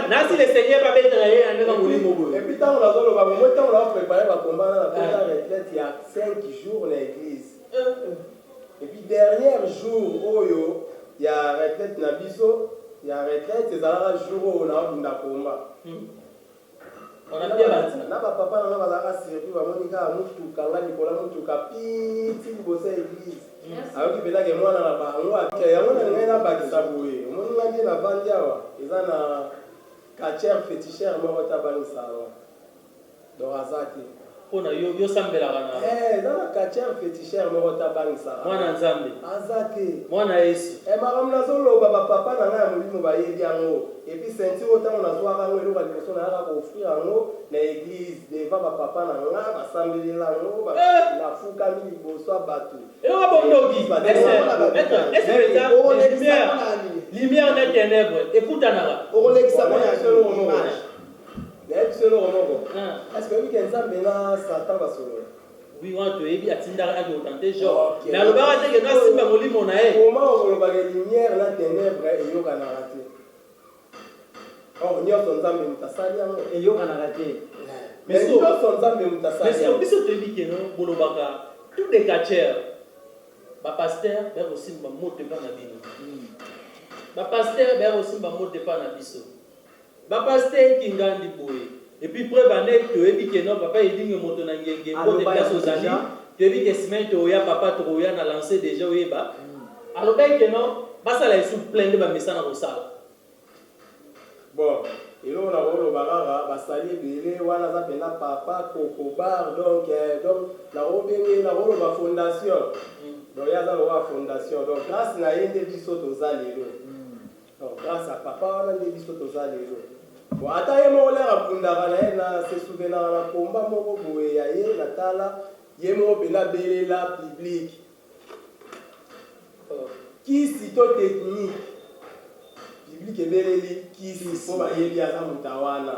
nasi le seigneur babetaka ye andeka molimo boye et puis ntango nazoloba bomoi ntango naoprépare bakombana na kota retraite ya 5 jours na église et puis dernier jour oyo ya retraite na biso ya retraite ezalaka jour oyo naobunda komba On a bien bâti. Na papa na bazaka surpris ba monika mutu kanga Nicolas mutu kapiti libosa église. Alors qui pela ke mwana na bango ake yango na ngai na bakisa boye. Moni ngandi na vandi awa eza na quartier féticheur moko tabani sawa. Donc azaki. Pona yo sambela kana. Eza na quartier féticheur moko tabani sawa. Mwana nzambe. Azaki. Mwana Yesu. Makambo nazoloba bapapa na ngai ya molimo bayebi yango. Et puis ceinture otango nazwaka yango eloko liboso na yaka koofrir yango na église devant bapapa na nga basambelela yango nafukami liboso ya bato. Lumière des ténèbres. Écoute Anara. Est-ce que oui nzambe na Satan basolo? Oui, on te dit atindara a autant genre. Mais le bara te que na simba molimo na e. Comment on va la lumière la ténèbre et yo kana raté. Oh, nyoto nzambe mutasali yango et yo kana raté. Mais nyoto nzambe mutasali. Mais c'est biso te dit que non bolobaka tous les quartiers. Ba pasteur ba aussi ba mote pa na bino. Ba pasteur ba aussi ba mote pa na biso. Ba pasteur kingandi boye. Et puis preuve en est que ebi que non papa il dit que moto na ngenge mote place aux amis. Tu ebi que semaine to ya papa to ya na lancer déjà oyeba. Alors que non basa la sous plein de ba message na rosala. Bon, et là on a rolo barara basali belé wana za pena papa Coco Bar donc la robenge la rolo ba fondation. Donc ya za la fondation donc grâce na yende biso to za lelo. Donc grâce à papa wana yende biso to za lelo. Bon ata ye mo lera kundaka na na se souvenir na komba moko boye ya ye na tala ye mo pena belela public. Qui sito technique public ebeleli kisi po bayebi aza mutawana.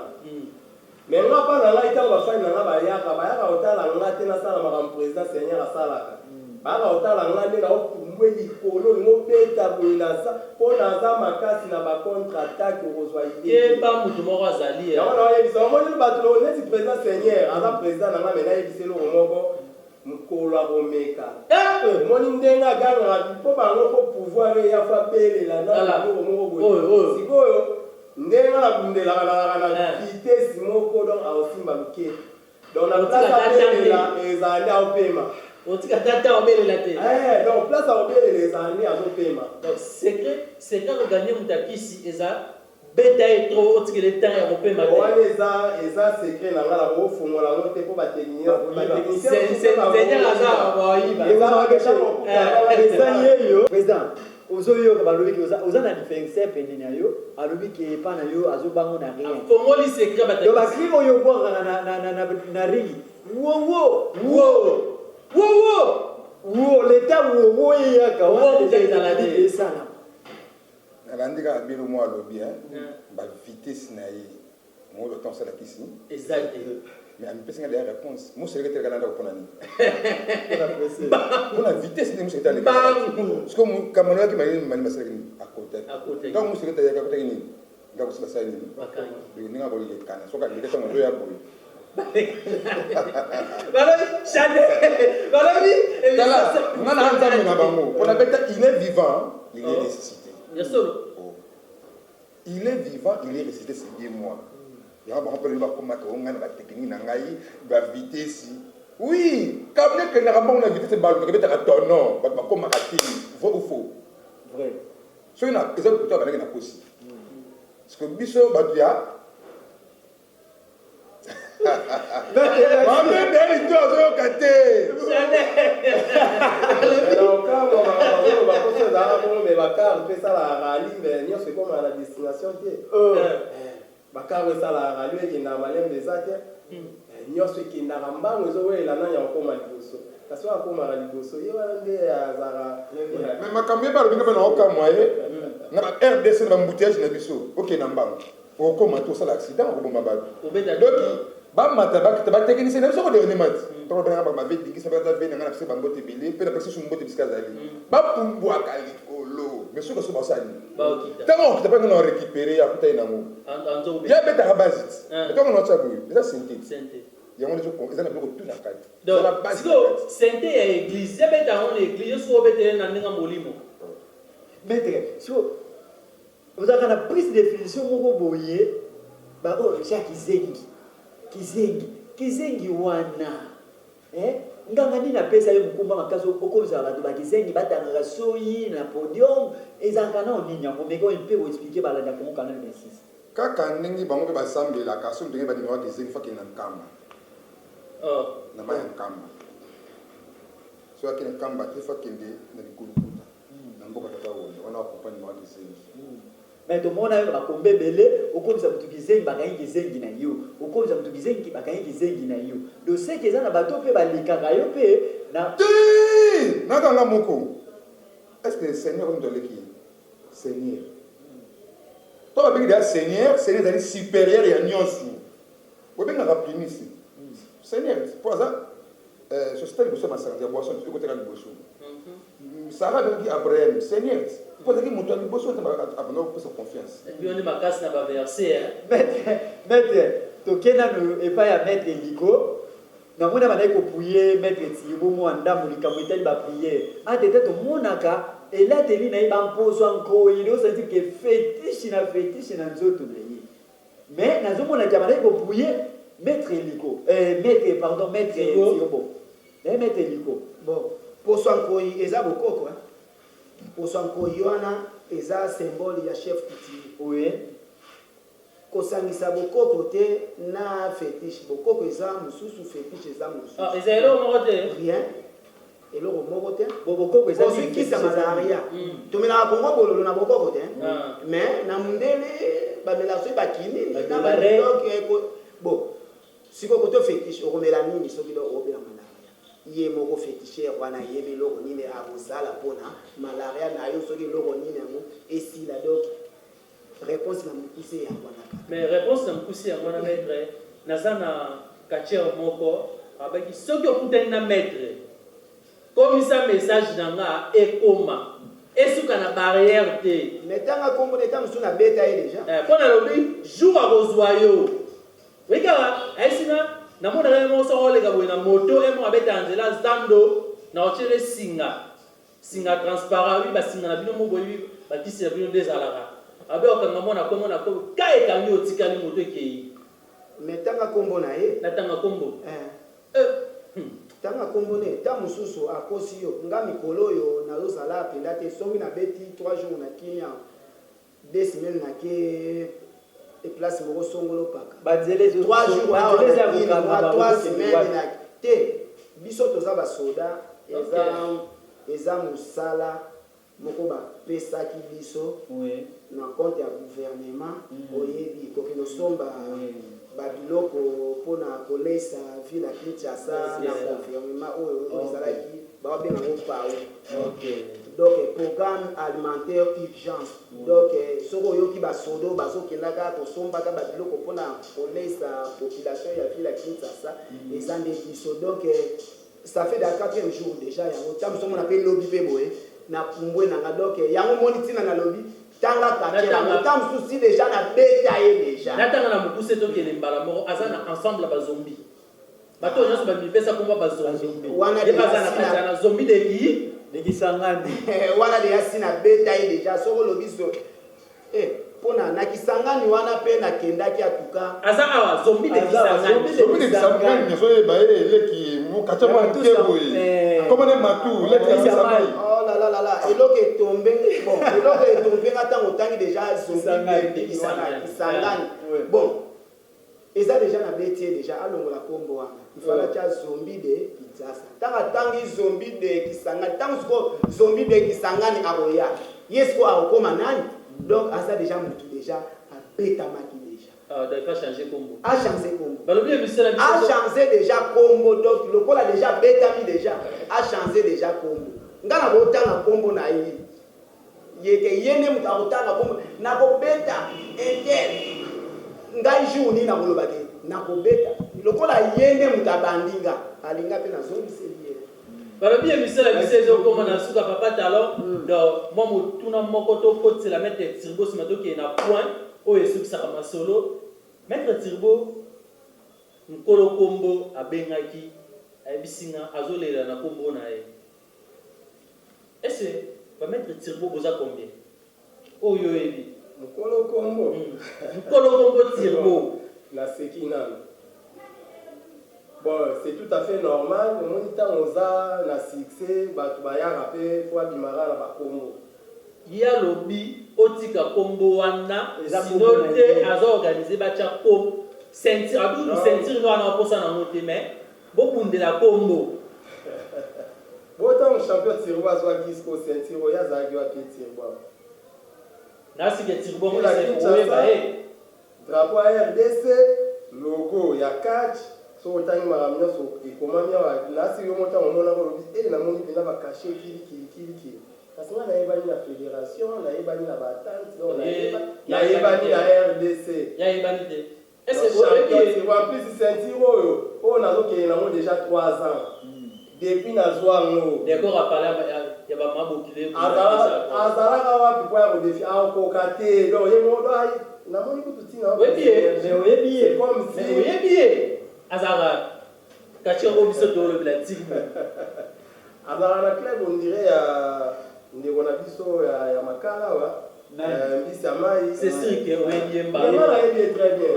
Mais nga pa na ngai ntango bafani na nga bayaka otala nga te nasala makambo président seigneur asalaka. Bayaka otala nga nde naopumbwe likolo ngobeta boye naza mpo naza makasi na bacontre-attaque okozwa yeba mutu moko azali yango naoyebisa omoni bato neti président seigneur aza président na nga me nayebisa eloko moko mokolo akomeka moni ndenge agangaka mpo bango mpo pouvoir eyafa belela na eloko moko boye sikoyo ndenge nabundelaka na vitesi moko donc aosimba luke donc na place abelela ezali aopema otika tata obelela te donc place aobelela ezali azopema donc secret koganye mutakisi eza beta etro otikele temps ya kopema te wana eza secret na nga na kofungola yango te mpo bateknicien yeyo président ozoyoka balobi ke oza na différencier pene na yo alobi ke epa na yo azobango na rien fongoli secret donc bakri oyo obwaka na ringi wowo leta wowo eyaka wana esala alandi kaka bino mwa alobi bavitese na ye mo le temps osalakisi exact mais amipesanga deya réponse moseleketele kalandaka mpona nini mpona vitese nde moselekete parce que kamano yaki mani basalaki nini akotaki donc moselekete yaki akotaki nini nga kosi basali nini ndenge akolekana soki aleketanga ozoya boye nga na nzambe na bango mpona beta il est vivant il est ressuscité. Il est vivant, il est ressuscité, c'est bien moi. Il y a un peu de la technique, la vitesse. Oui, quand on a vitesse, c'est un non, comme vrai ou faux? Vrai. Ce qui est plutôt possible. Parce que Bisso Badia. bamata bateknicien na biso koderne mati tokobenga bavedingisa bazavenanga na biso bambote ebele mpe na personne mbote bisika azali bapumbwaka likolo mais soki oso basali ntango okita mpe ngana orécupere akuta ye nango ya betaka base ti ntango na otya boye eza synthétique yango eza na biloko tu na kati sente ya église ya beta yango na église soki obetele na ndenge molimo maître so ozalaka na prise de définition moko boye baoyo jacques zengi kizengi wana nganga nini apesa ye mokumba makasi okozala bato bakizengi batangaka soyi na podium ezalaka na onini yango meke oyo mpe oexplike balandi ya Congo Canal 26 kaka ndenge bango mpe basambelaka so ndenge bandimaka kizengi fakende na nkamba na mai ya nkamba so akende nkamba te fakende na likulukuta na mboka tata wana wakompani maka kizengi mais tomona yo bakombe ebele okomisa motu kizengi bakangi kizengi na yo okomisa motu kizengi bakangi kizengi na yo doseke eza na bato mpe balikaka yo mpe na nakanga moko est ce que seigneur oyo toleki seigneur to babengi deya seigneur ezali supérieur ya nyonso bobengaka primice seigneur mpo aza société liboso ya masakati ya boisson ekoteka liboso sara abengaki abraham seigneur mpo azalaki moto ya liboso abanda kopesa confiance ebioni makasi na baverse maître tokendano epai ya maître liko namoni bandaki kopuye maître tibo mwa ndambo likambo etali bapriere antete tomonaka elateli na ye bamposo ankoyi osenti ke fetishe na nzoto na ye mais nazomonaki bandaki kopuye maître liko maître tibo maître liko bon poso ankoyi eza bokoko poso ankoyi wana eza symbole ya chef coutumier oui kosangisa bokoko te na fétiche bokoko eza mosusu fétiche eza mosusu eza eloko moko te rien eloko moko te bokoko eza kozwikisa malaria tomelaka kongo bololo na bokoko te mais na mundele bamelaka soki bakinini na badoke bon sikoyo kote fétiche okomela nini soki okobela malaria ye moko féticheur wana yebi eloko nini akozala mpona malaria na yo soki eloko nini yango esila donc réponse na mokuse yango wana mais réponse na mokuse yango wana maître naza na katiere moko abaki soki okutani na maître komisa message na nga ekoma esuka na barrière te mais ntango akombona eta mosusu nabeta ye déjà mpo nalobi jour akozwa yo oyikaka ayesina namonaka ye moko soko oleka boye na moto ye moko abeta nzela zando na otyele singa transparent wi basinga na bino moboyi bakisi na bino nde ezalaka abe okanga mona kombo na kombo ka ekangi otikali moto ekei mais ntango akombo na ye natanga kombo ntango akombo ne ta mosusu akosi yo nga mikolo oyo nazozala apenda te soki nabeti 3 jours na kimia 2 semaines nake eplace moko songolo paka 3 jours 3 semaines te biso toza basoda eza mosala moko bapesaki biso na compte ya gouvernement oyebi koki nosomba babiloko mpona kolesa ville ya Kinshasa na gouvernement oyo ezalaki babengango pao donc programme alimentaire urgence donc soki oyoki basodo bazokendaka kosombaka babiloko mpona kolesa population ya ville ya Kinshasa eza nde biso donc ça fait da 4e jour déjà yango ntango somona mpe lobi mpe boye na pumbwe nanga donc yango moni ntina na lobi tanga kakela ntango mosusi déjà na beta ye déjà natanga na mokuse tokende mbala moko aza na ensemble ya bazombi bato nyonso bamipesa komba bazombi baza na kati ya na zombi dekisangani wana deya si na beta ye déjà soko olobi so mpona na kisangani wana mpe nakendaki atuka aza awa zombi dekisangani nyonso oyeba ye eleki katia mwa moke boye komone matu leki ya kisangani eloko etombenga ntango otangi déjà zombi wana kisangani bon eza déjà na beti ye déjà alongola kombo wana ifalaki ya zombi de Kinshasa ntango atangi zombi de kisangani ntango siko zombi de kisangani akoya ye siko akokoma nani donc aza déjà mutu déjà abetamaki déjà achange déjà kombo donc lokola déjà betami déjà achange déjà kombo nga na kotanga kombo na ye yeke ye nde mutu akotanga kombo nakobeta inter ngai jour nini nakoloba te nakobeta lokola ye nde mutu abandi nga alinga mpe nazongiseli ye balobi emisala biso ezokoma na suka papa talon donc mwa motuna moko tokotisela maître Tirbo nsima tokende na point oyo esukisaka masolo maître Tirbo nkolo kombo abengaki ayebisinga azolela na kombo na ye ese bamaître Tirbo boza combien oyo oyebi mokolo kombo nkolo kombo Tirbo na seki nano Bon, c'est tout à fait normal. Au moins, temps on a na succès, bah tu vas y rapper, faut abimara na bakombo. Ya lobby otika kombo wana sinon te azo organiser ba cha kom sentir adu sentir no na posa na moté mais beaucoup de la kombo. Autant champion tirwa soit Kisco sentir ya zagi wa tirwa. Na si que tirbo ko se oye ba drapeau RDC logo ya catch so otangi maramio so ekomamia wa na si yo monta omona ko lobi na moni bina ba cacher kili parce que na yebani la fédération na yebani la batante donc na yebani la RDC ya yebani te est-ce que vous en plus sentir oyo on a donc na mo déjà 3 ans depuis na zoango d'accord à parler ya ba mabokile azala wapi kwa ko défi a ko kate donc yemo do ai na moni ko tutina oui bien comme si oui bien azara kachiro biso to le blatique azara na club on dirait ndeko na biso ya makala wa mbisi amai c'est sûr que oui bien ba il très bien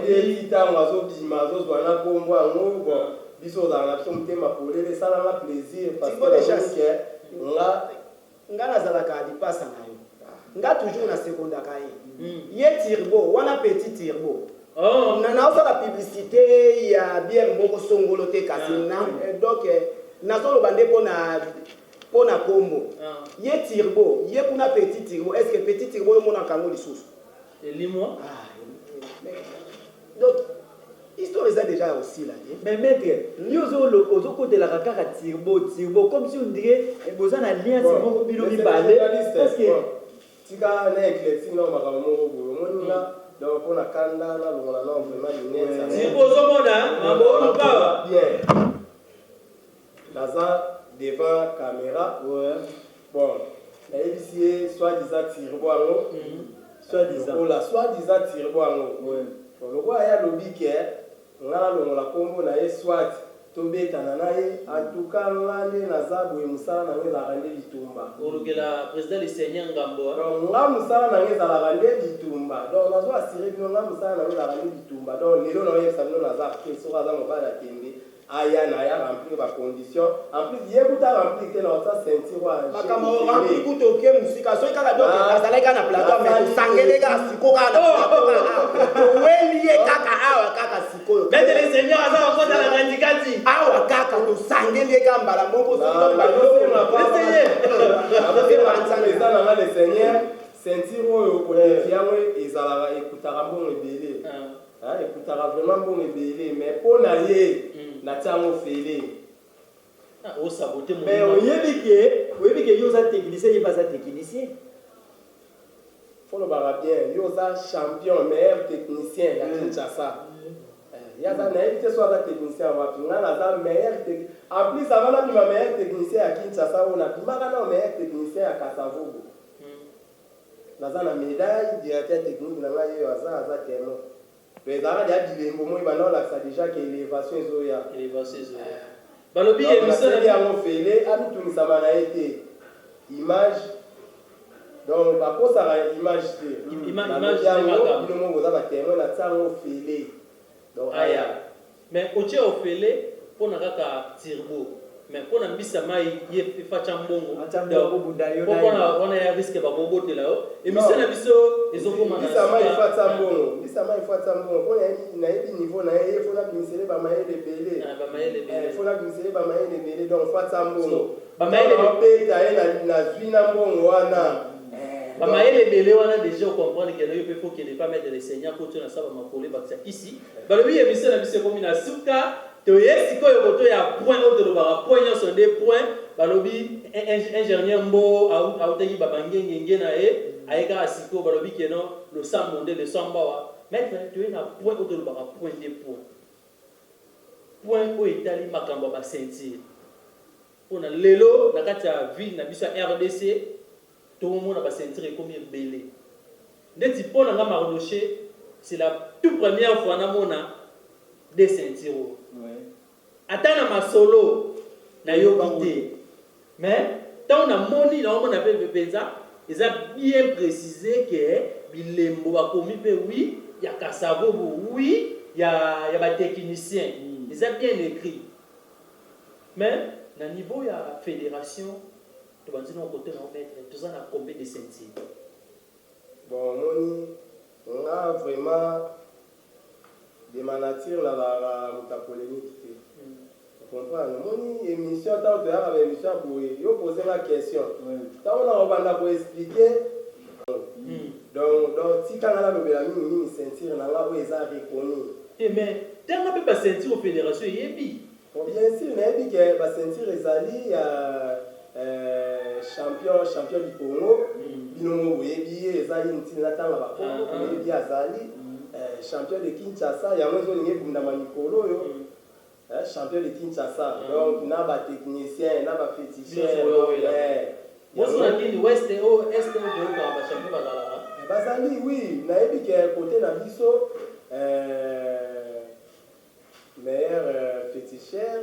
il itango azobima azozwana kombo ango bon biso za na biso mutema polele sala na plaisir parce que nga nazalaka lipasa na yo nga toujours na seconda kaye ye tirbo wana petit tirbo naosala publicité ya bière moko songolo te kasi donc nazoloba nde mpona kombo ye tirbo ye kuna petit tirbo est ce que petit tirbo omonaka yango lisusu elimwa donc histoire eza déjà aussi là mais maître yo ozokotelaka kaka tirbo comme si on dirait boza na lien moko bino mibale parce que tika na éclairci na makambo moko boye omoninga donc mpona kanda na longola na vraiment lunette tirbo ozomona mabolo pa bien naza devant caméra bon nayebisi ye soi-disant tirbo yango soi-disant tirbo yango loko aya lobi ke nga nalongola kombo na ye swat tobetana na ye antuka nga nde naza boye mosala nango ezalaka nde litumba olukela président liseigneur ngambo donc nga mosala nango ezalaka nde litumba donc nazo asire bino nga mosala nango ezalaka nde litumba donc lelo naoyebisa bino naza te soki aza mobali akende aya na ya remplir bacondition en plus ye kuta remplir te na osa ceinture wana makambo remplir kuta oke musika soki kaka donc azalaki kaka na plateau mais tosangeli kaka sikoyo kaka na plateau oweli ye kaka awa kaka sikoyo maître le seigneur aza bakota na katikati awa kaka tosangeli ye kaka mbala moko eza nanga le seigneur ceinture oyo kodefi yango ezalaka ekutaka mbongo ebele ekutaka vraiment mbongo ebele mais mpo na ye natia yango fele osabote mais oyebi ke yo oza technicien ye mpe aza technicien folobaka bien yo oza champion meilleur technicien ya Kinshasa yaza nayebi te so aza technicien wapi nga naza meilleur en plus avant nabima meilleur technicien ya Kinshasa oyo nabimaka na meilleur technicien ya Kasavubu naza na médaille directeur technique na ngai oyo aza témoin ezalaka dia bilembo moi bana olakisa déjà ke élévation ezoya balobi emiseli yango fele amitunisama na ye te image donc bakosaka image te yango bino moko oza batémoin na tia yango fele donc aya mais otie ofele mpona kaka tirbo mais mpona mbisa mai ye efacha mbongo wana ya riske bakobotela yo emission na biso ezokoma mbisa mai efacha mbongo mpona nayebi niveau na ye fona bimisele bamayele ebele fona bimisele bamayele ebele donc efacha mbongo beta ye na zwi na mbongo wana bamayele ebele wana déjà ocomprendre ke nayo mpe fo kende pa mettre le seigneur koto na saba makolo ebakisa kisi balobi emission na biso ekomi na suka toye sikoyo koto ya point oyo tolobaka point nyonso nde point balobi ingénieur mbo autaki babangengenge na ye ayekaka sikoyo balobi keno losambo nde lesambawa maître toye na point oyo tolobaka point nde point oyo etali makambo ya basentire mpona lelo na kati ya ville na biso ya RDC tomona basentire ekomi ebele ndeti mpo na nga Mardoché c'est la toute première fois namona des ceintures ata na masolo nayoki te mais ntango namoni naomona mpe mpenza eza bien précisé ke bilembo bakomi mpe wi ya Kasavubu wi y a des techniciens. Ils ont bien écrit. Mais, au niveau de la fédération, tu vas dire côté de mettre, tout ça a combien de ceintures? Bon, on a vraiment de ma nature la polémique. Tu comprends? Mon émission, tant que tu as une émission pour poser la question. Tant on va pour expliquer. Donc, si quand on a une ceinture, on a reconnu. Mais, tu n'as pas ceinture aux fédérations, il y a bien sûr, on a dit que la ceinture est allée champion du Congo. Binomo Webi, Ezali Ntinata la Congo, Webi Azali, champion de Kinshasa, il y a un peu de Manikolo, champion de Kinshasa. Donc, on a des techniciens, on a des féticheurs. Moi, je suis ouest et est de champion Bazala. Bazali, oui, on a dit que côté Nabiso, meilleur féticheur,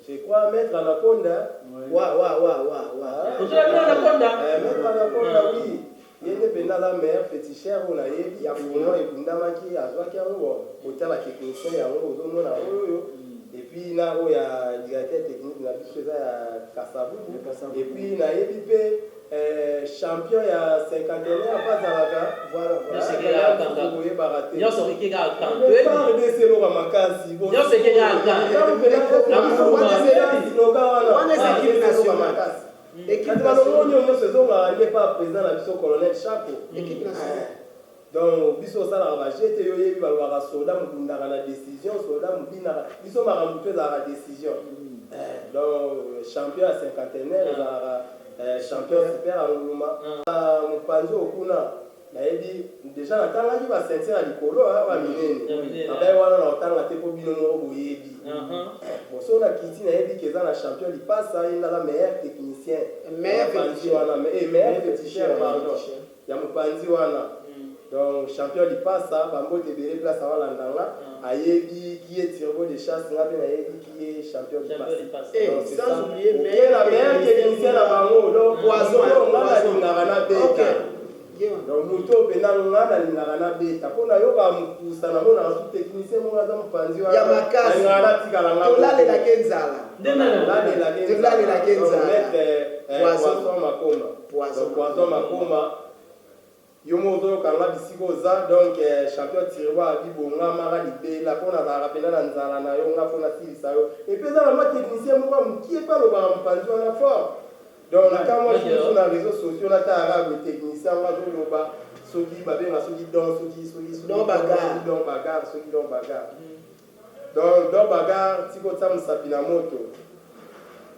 je crois Maître Anaconda. Maître Anaconda, oui. Il y a la meilleure fétichère, on a eu, il y a vraiment et Bundamaki, à Zoaki, au la technicien, il y a et puis il y a le directeur technique, il y a Kassabou. Et puis il y a champion, il y a 50 ans, pas Zalaka. Voilà. Il y a ce qui est à il pas président la mission colonel Chapo. Donc, biso sala va jeter yo yebi balwa soda mukundaka na décision, soda mubina biso makamutwe za la décision. Donc, champion à cinquantenaire champion super à Nguma. Mupanzo okuna na yebi déjà na tanga ki ba ceinture à likolo ba minene. Abai wana na otanga te po bino no boyebi. Bon so na kiti na yebi keza na champion li passe ina la meilleur technicien. Meilleur féticheur pardon. Ya mupanzi wana. Donc champion li passe bango te bere place à landanga ayebi qui est turbo de chasse na pe na yebi qui est champion li passe. Et sans oublier mais la meilleure technicien na bango donc poison ngana lingaka na beta. Donc muto pena ngana lingaka na beta pona yo ka mukusa na mona su technicien mo ngaza mupanzi wana ya makasi ngana tikala ngana tolale la kenzala tolale la kenzala poison makoma yomozo kanga bisiko za donc champion tirwa bibonga mara libela pona za rapela na nzala na yo nga pona silisa yo et puis ça la technicien mo mukie pa lo ba mpanzi wana fort donc quand moi je suis sur les réseaux sociaux là ta arabe technicien nga zo lo ba soki ba benga soki don bagarre donc bagarre tiko tsa musapina moto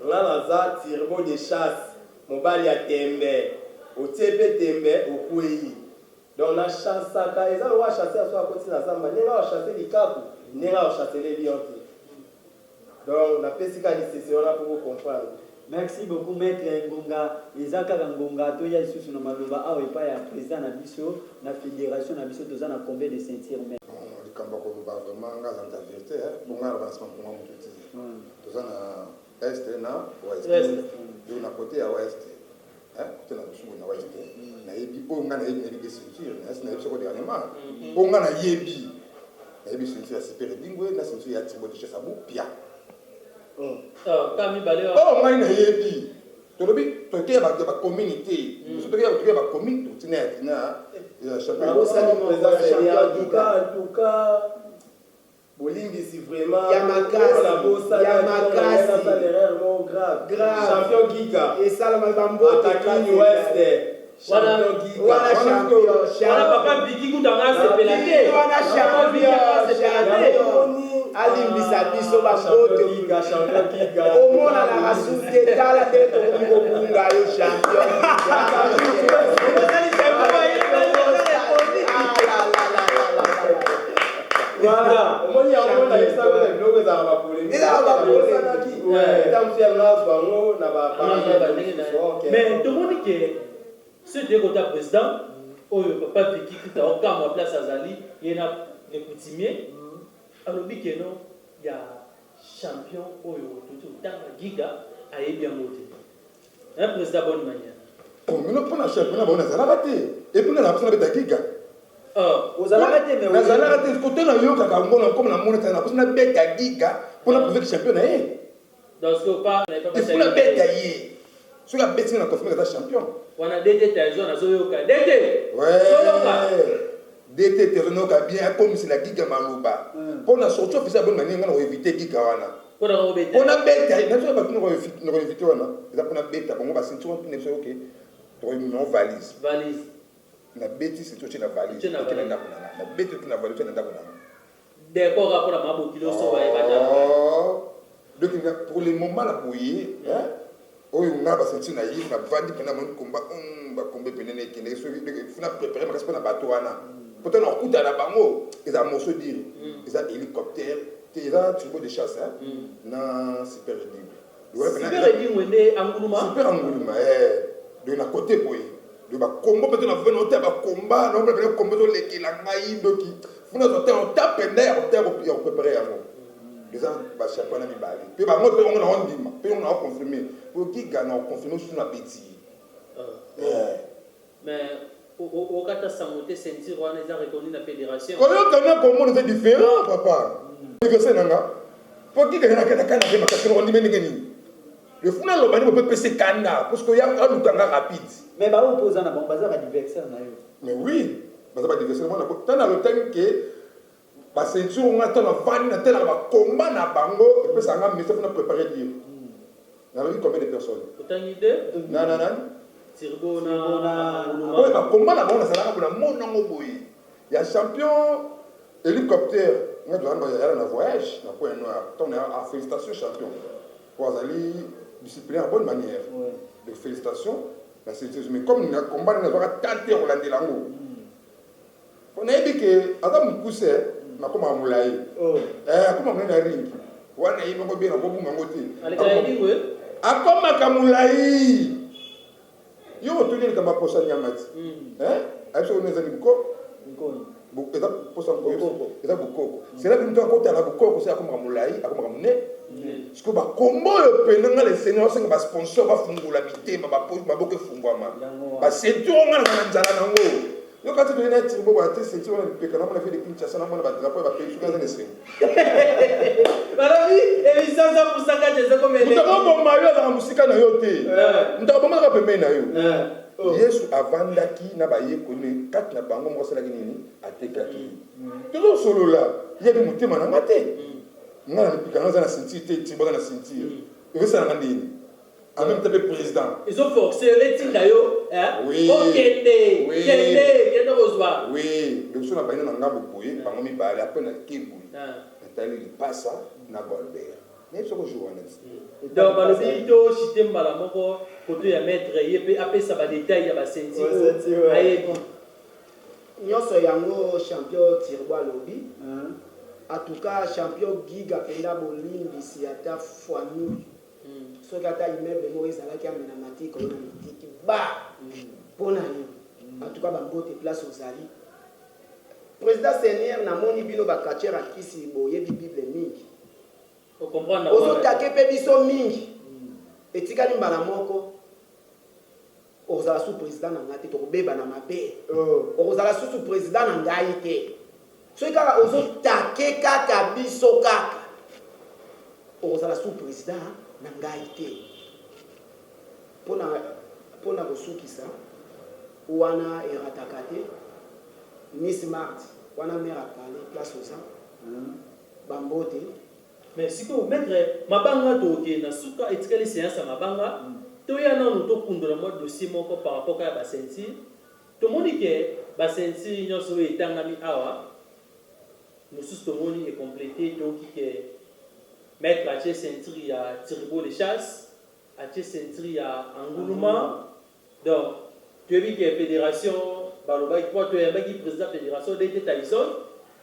là la za tirbo de chasse mobali ya tembe au TP tembe au Kouéi. Donc la chasse à Kaïsa, on va chasser à soi à côté de la Zamba, on va chasser les capes, on va chasser les lions. Donc la pesicalité, c'est là pour vous comprendre. Merci beaucoup maître Ngonga. Ezaka Ngonga, to ya isusu na maloba awa epa ya président na biso na fédération na biso toza na combien de ceintures mais le combat ko ba vraiment nga za vérité pour nga avancement pour moi mututi. Toza na est na ouest. Yo na côté ya ouest. Côté na biso na ouest. Na yebi po nga na yebi des ceintures, na yebi soko dernièrement. Po nga na yebi. Na yebi ceinture super dingwe na ceinture ya tibo de chesa bu pia. Kami baleo. Oh, nga na yebi. Tolobi to ke ba communauté. So to ke ba communauté na champion. En tout cas Bolingi si vraiment grave. Champion Giga. Et ça la bambo attaquant ouest. Champion Giga. Wana papa biki kutanga sepelate. Wana champion. Alimbisa biso bambo Giga, champion Giga. Omona na rasute tala te to kubunga yo champion. Voilà, au moins il y a un peu de ça que les blogs dans la polémique. Il a pas polémique. Ouais, tant qu'il y a là bango na ba mais tout le monde dit que ce deux côtés président oyo papa Vicky qui ta okama place azali yena le coutumier alobi que non il y a champion oyo tout tanga giga ayebi amote un président bonne manière Oh mais non pour la championnat bon ça la batte et pour la personne avec giga ozalaka te mais nazalaka te côté na yo kaka ngona comme na mona tana parce na beta giga pour na prouver champion na ye dans ce pas il faut la beta ye sur la bête na confirmer que champion wana DT Tyson azoyoka DT ouais DT tezonoka bien comme si la giga maluba pour na sortir officiel bonne manière ngana éviter giga wana pour na beta na so ba tino éviter wana eza pour na beta bongo ba ceinture on ne sait OK to non valise na beti c'est tout na valise na beti na valise na ndako na d'accord rapport à mabo kilo so ba ebata donc pour le moment la bouillie hein oyo nga ba ceinture na yi na vandi pena mon combat ba combat penene kende so fina préparer ma na bateau wana peut-être on kuta na bango ils a morceau dire ils a hélicoptère ils a turbo de chasse hein na super édible super anguluma de na côté boy de ba combat peut-être na venir au ba combat non peut combat to leki la ngai doki funa zo on tape d'air on préparer avant les gens ba championnat mi bali puis ba moi on a dit puis on a confirmé pour qui gagne on confirme sur la bêtise mais au kata samoté ceinture wana ils ont reconnu la fédération koyo kana comment c'est différent papa université nanga pour qui gagne kana parce que on dit ngeni le funa lo bani peut passer kanda parce que y a un lutanga rapide mais ba opposant na bon bazar adversaire na yo mais oui bazar adversaire moi na dans le temps que ba ceinture on attend la vanne na tel ba combat na bango et puis ça nga mais ça faut préparer dire na vu combien de personnes autant idée non Tirbo na oui ba combat na bango ça na monango boy ya champion hélicoptère nga doit aller na voyage na point noir ton à félicitations champion pour aller discipliner en bonne manière de félicitations la ceinture mais comme na combat na va tenter Roland Lango on a dit que adam mukuse na koma mulai koma mwana ring wana yimo ko bien ko bunga ngoti akoma kamulai yo to ni kama posa nyamati acho unaweza niko eza posa ngoko eza bukoko c'est là que nous avons la bukoko c'est akoma mulai akoma mune parce que ba kombo yo penanga les seigneurs c'est ba sponsor ba fungula bitema ba poche ba boke fungwama ba ceinture ngana na nzala nango yo kati to ina tirbo ba te ceinture na peka na mona fait de Kinshasa na mona ba drapeau ba pays sur les seigneurs barabi et ça pour ça que je comme elle ndako mayo za musika na yo te ndako mona ka pembe na yo Yesu avandaki na ba yekone kat na bango mo sala nini atekaki to solo là il y a des mutema na ngate ngana pika na ceinture te timba na ceinture et ça na ndini en même temps le président ils ont forcé les tindayo oui okende kende rozwa oui donc sur na baina na ngabo boye bango mi bale après na kibu natali passa na Golbert mais ce que je vois donc ba le to cité mbala moko koto ya maître yepe après ça ba détail ya ba ceinture aye nyonso yango champion tirbo lobby en tout cas champion giga penda bolimbisi ata famille soki ata immeuble moko ezalaki amena matiko oyo na mitiki ba mpona yo en tout cas bambote place ozali président seigneur namoni bino bakatiere akisi boyebi bible mingi ozotake mpe biso mingi etikali mbala moko okozala sous président na ngai te tokobeba na mabe okozala susu président na ngai te soki kaka ozotake kaka biso kaka okozala sous président na ngai te mpona kosukisa wana erataka te Miss Mart wana mère a parlé place aux gens bambote mais si que maître mabanga toke na suka etikali séance ya mabanga toya nanu tokundola mwa dossier moko par rapport à ba ceinture tomoni ke ba ceinture nyonso etangami awa mosusu tomoni complété toki ke maître atie ceinture ya tirbo de chasse atie ceinture ya anguluma donc tu as vu que fédération balobaki po to yambaki président fédération de Tyson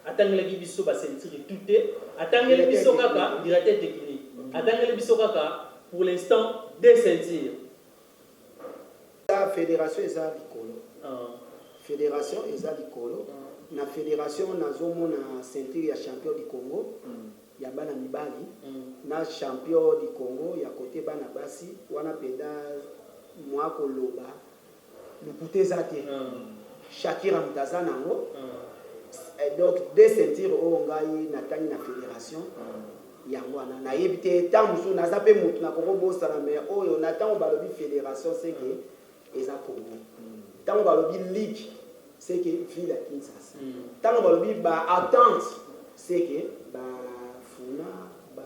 atangelaki biso ba ceinture tout atangeli biso kaka directeur technique atangeli biso kaka pour l'instant des ceintures la fédération eza likolo fédération eza likolo na fédération nazomona ceinture ya champion du Congo ya bana mibali na champion du Congo ya côté bana basi wana penda moi koloba lukute eza te Shakira Mutaza nango. Donc deux ceintures au ngai natangi na fédération. Yangwana na yebite tamusu na zape mutu na koko bosa na mais oyo na tango balobi fédération c'est que eza Congo. Tango balobi ligue c'est que ville ya Kinshasa. Tango balobi ba attente c'est que ba funa ba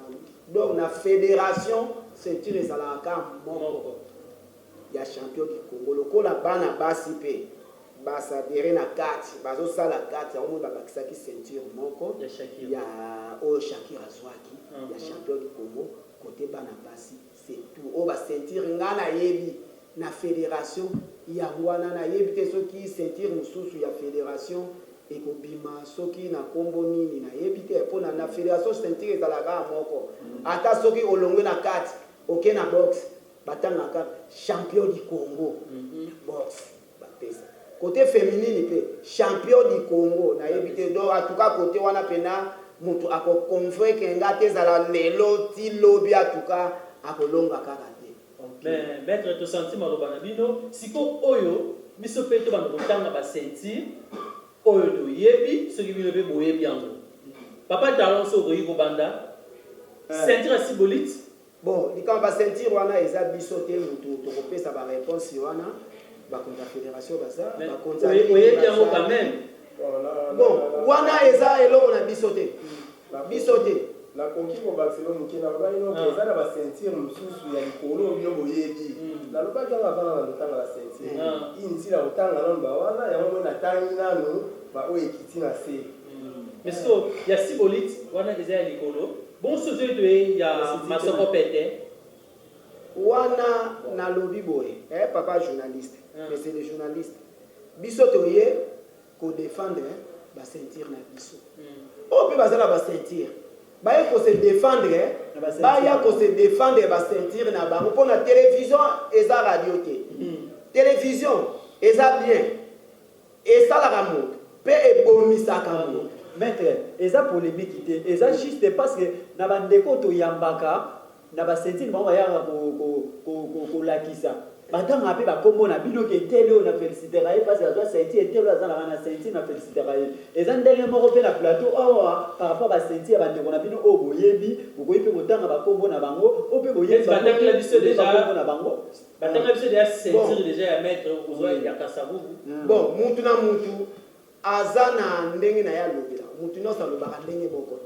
donc na fédération ceinture ezalaka moko ya champion du Congo lokola bana basi pe basadere na kati bazosala kati yango babakisaki ceinture moko ya oyo Shakira azwaki ya champion du Congo côté bana basi c'est tout oyo baceinture nga nayebi na fédération yango wana nayebi te soki ceinture mosusu ya fédération ekobima soki na kombo nini nayebi te mpona na fédération ceinture ezalaka moko ata soki olongwe na kati oke na box batangaka champion du Congo box bapesa côté féminine pe champion du Congo nayebi te donc en tout cas côté wana pena mutu akoconvaincre nga te ezala lelo ti lobi en tout cas akolonga kaka te. Mais maître to senti maloba na bino siko oyo biso pe to bando kotanga ba ceinture oyo to yebi soki bino be boyebi yango papa talon so koyi ko banda ceinture symbolique. Bon likamba ba ceinture wana eza biso te mutu to kopesa ba réponse wana ba konta fédération baza ba konta oyebi yango quand même. Bon wana eza eloko na biso te biso te la conquête au Barcelone qui n'a pas une autre ça va sentir mususu ya likolo bino boyebi la loba kanga bana na tanga la sentir inzi la otanga namba wana ya mwana na tangi nanu ba o ekiti na se mais so ya symbolique wana eza ya likolo bon so to ya masoko pete wana na lobi boye papa journaliste mais c'est les journalistes biso toye ko défendre ba sentir na biso o pe bazala ba sentir baye ko se défendre baya ko se défendre ba sentir na bango pour la télévision et la radio té télévision eza bien et ça la ramonte pe e bomisa kamonte maître eza polémique té eza juste parce que na bandeko to yambaka na ba sentir bango ya ko lakisa batanga pe bakombo na bino ke telo na féliciter raé parce que azwa sentir telo azala na sentir na féliciter raé eza ndenge moko pe na plateau awa par rapport ba sentir bandeko na bino o boyebi bokoyi pe botanga bakombo na bango o pe boyebi batanga biso déjà na bango batanga biso déjà sentir déjà ya maître kozwa ya kasabubu bon mutu na mutu aza na ndenge na ya lobela mutu nyonso alobaka ndenge moko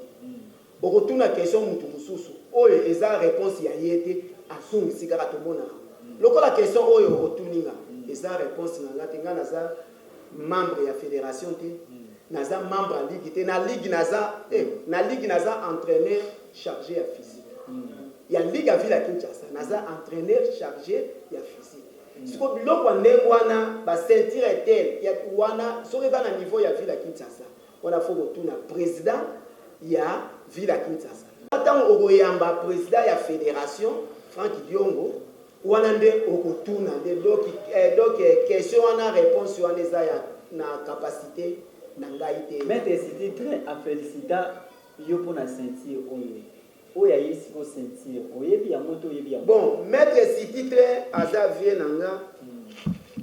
okotuna question mutu mosusu oyo eza réponse ya ye te asungisi kaka tomona lokola question oyo otuninga eza réponse na ngati nga naza membre ya fédération te naza membre ya ligue te na ligue naza entraîneur chargé ya physique ya ligue ya ville ya Kinshasa naza entraîneur chargé ya physique siko biloko ndenge wana ba ceinture tel ya wana soki eza na niveau ya ville ya Kinshasa wana fo kotuna président ya ville ya Kinshasa ntango okoyamba président ya fédération Franck Diongo wana nde okotuna nde donc question wana réponse wana eza ya na capacité na ngai te maître c'était très à féliciter yo pour na ceinture oyo yesi ko ceinture oyebi ya moto oyebi ya bon maître titre aza vie nanga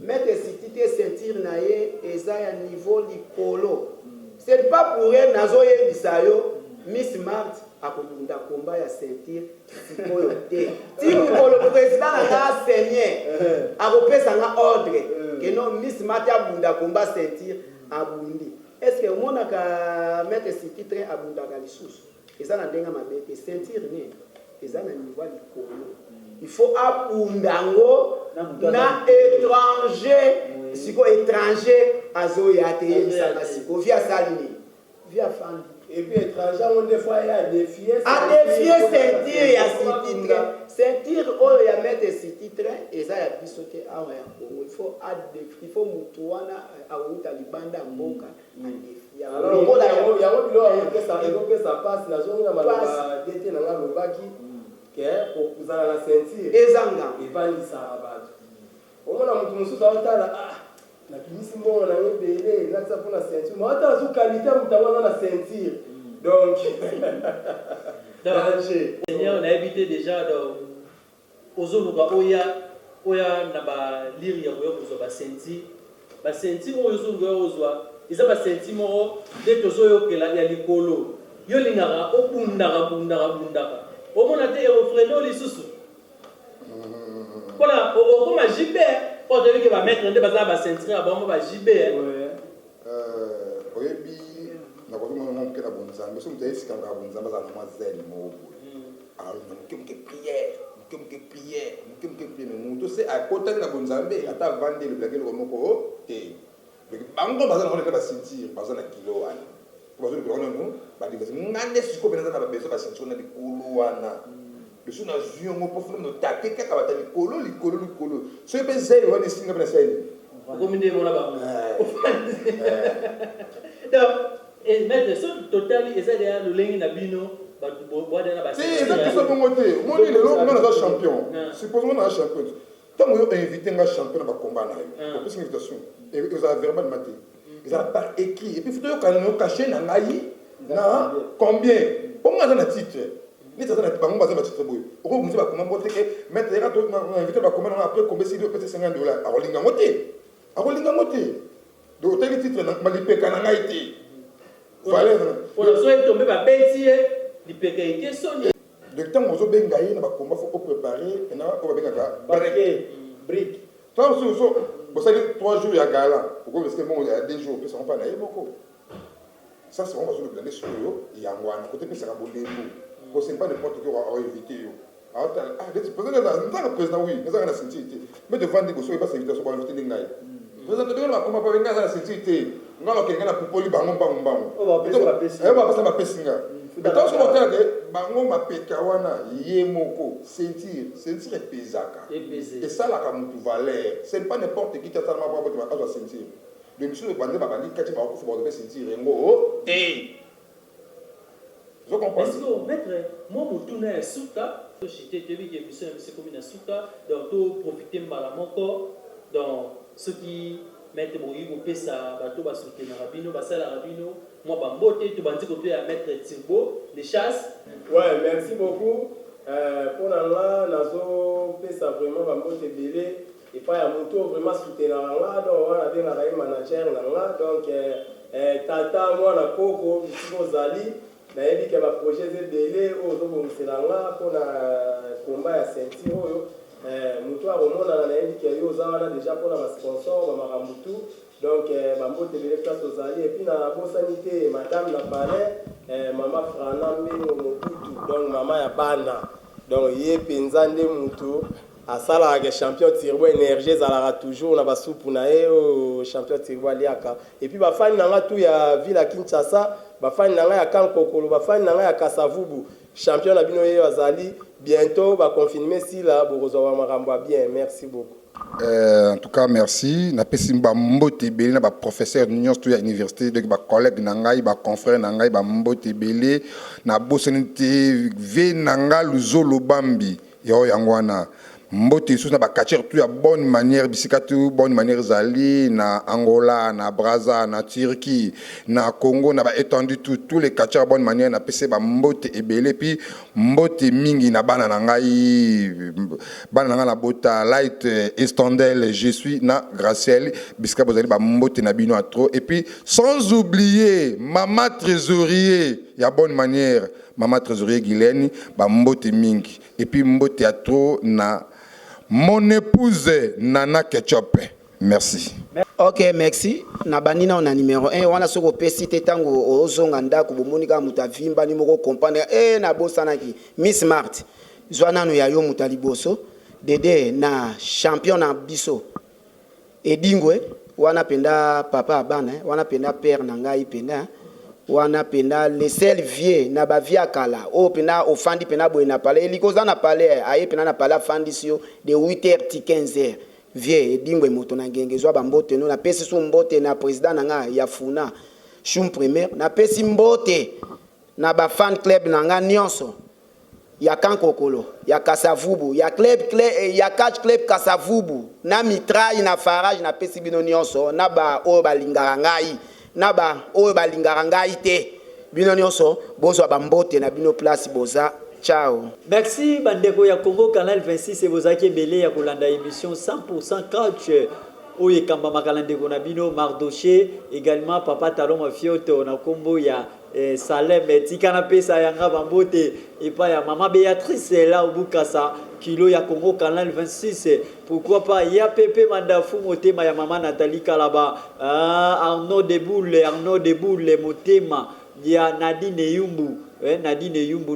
maître titre ceinture na ye eza ya niveau likolo c'est pas pour elle nazoyebisa yo Miss Mart akobunda komba ya ceinture sikoyo te ti mokolo président nanga seigneur akopesa nga ordre que non Miss Mart abunda komba ceinture abundi est-ce que omonaka maître titre abundaka lisusu eza na ndenge mabe te ceinture ne eza na niveau likolo il faut abunda ngo na étranger siko étranger azoya te yebisaka siko via salini via fandi et puis étranger on des fois ya défier ceinture ya titre ceinture oyo ya mettre titre eza ya biso te awa ya Congo il faut mutu wana awuta libanda mboka na défi alors yango bilo akopesa passe na zonga maloba dete na nga lobaki ke okuzala na ceinture ezanga evanisaka bato omona mutu mosusu aotala nakimisi mbongo na ebele nakisa mpona ceinture ma otala so qualité mutu awana na ceinture donc danger seigneur on a évité déjà donc ozoluka oya na ba lire ya koyo kozwa ba ceinture ba sentiment oyo ozwa eza ba sentiment de tozoyokela ya likolo yo lingaka obundaka omona te refreno lisusu mpona okoma Gilbert oyo toyebi ke bametre nde bazala basentire bango ba Gilbert oyebi nakozomona moke na bonzambe so moto ayesikanga bonzambe azala na mwa zele moko moke prière mais moto se akotani na bonzambe ata avandi elobelaki eloko moko te bango baza nango nde basentire baza na kilo wana bazolobela nano badivasi ngande siko mpe naza na babeso basentire na likolo wana leso nazwi yango mpo funa notake kaka bata likolo soki mpe zele wana esinga mpe na sali okomi nde mona bango donc maître so totali eza deya lolengi na bino boadana baeza bongo te omoni lelo nga naza champion supposement naza champion ntango yo invité nga champion na bakomba na yo opesi invitation ezala verbalement te ezala par écrit et puis foto yokana no caché na ngai na combien bongo aza na titre neti aza na bango baza batitre boye okobunzi bakoma mbo te ke maître yaka to invité bakoma na après combien sili opesi $50 akolingango te donc otali titre malipeka na ngai te so etombe babeti ye lipeka ete soni donc ntango ozobenga ye na bakomba fo oprépare ena oyo babengaka brique ntango so bosali 3 jours ya gala okobeske mbongo ya 2 jours opesaka mpa na ye moko ça c'est bango bazolobela nde sikoyo yango wana kote epesaka bolembo kosene pas n'importe qui oinvité yo nzaka président oui nazaka na sentire te mais devant ndi boso oyebasa invitation bainvité nde ngai président tobengana bakoma pa benga aza na sentire te nga lokenge na pupoli bango mbango bapesa bapesi nga ntango soki otalaka bango mapeka wana ye moko sentire epezaka esalaka motu valeur ce n'est pas n'importe qui asalama po bote azwa sentire donc biso bande babandi kati bakofu bakope sentire yango te je comprends. Est-ce que maître moi motuna ya suka to chité tebi ke biso ya comme na suka donc to profiter mbala moko donc ce qui maître boyi ko pesa bato ba soutenir rabino basala rabino moi bambote to bandi ko ya maître Tirbo les chasses. Ouais, merci beaucoup. Pour la nazo pesa vraiment bambote belé et pas ya moto vraiment soutenir là donc on a bien la manager là donc tata moi na koko biso zali nayebi ke baprojet ebele oyo ozobongisela nga mpona komba ya ceinture oyo moto akomonana nayebi ke yo oza wana deja mpona basponsor bamakambo tu donc bambote ebele place ozali epui nabosani te madame na palais mama frana mbengo mobutu donc mama ya bana donc ye mpenza nde moto asalaka ke champion Tirbo énergie ezalaka toujours na basupu na ye oyo champion Tirbo aliaka epui bafani na nga tu ya ville ya Kinshasa bafani na nga ya Kankokolo bafani na nga ya Kasavubu champion na bino ye azali bientôt baconfirmer si la bokozwa makambo ya bien merci beaucoup. En tout cas merci napesi bambote ebele na baprofesseur nyonso to ya université donc bacollègue na ngai baconfrère na ngai bambote ebele nabosani te ve na nga luzolo bambi yo yango wana mbote lisusu na bakatiere tout ya bonne manière bisika tout bonne manière ezali na Angola na Brazza na Turquie na Congo na baétendu tous les katiere bonne manière na pese bambote ebele puis mbote mingi na bana na ngai na bota light estondel je suis na Graciel bisika bozali bambote na bino à trop et puis sans oublier mama trésorier ya bonne manière mama trésorier Guylaine bambote mingi et puis mbote à trop na mon épouse Nana Ketchup. Merci. Ok, merci. Na banina on a numéro 1 wana soko pesi te tango ozonga ndako bomonika muta vimba ni moko comprendre na bosana ki Miss Mart. Zwana no ya yo muta liboso dede na champion na biso. Edingwe wana penda papa bana wana penda père na ngai penda wana penda les sel vieux na ba via kala o penda ofandi penda boye na pale likoza na pale aye penda na pale fandi sio de 8h ti 15h vieux edingwe moto na ngengezwa bambote no na pesi so mbote na président na nga ya funa chum premier na pesi mbote na ba fan club na nga nyonso ya Kankokolo ya Kasavubu ya ya catch club Kasavubu na mitraille na farage na pesi bino nyonso na ba o balingaka ngai naba oyo balingaka ngai te bino nyonso bozwa bambote na bino place boza ciao. Merci bandeko ya Congo Canal 26 et vos akebele ya kolanda émission 100% coach oye kamba makalande konabino Mardoché également papa Talon Mafioto na kombo ya Salem tika na pesa yanga bambote et pas ya maman Béatrice là au Bukasa kilo ya Congo Canal 26 pourquoi pas ya Pepe Mandafu motema ya maman Nathalie Kalaba Arnaud Deboule motema ya Nadine Yumbu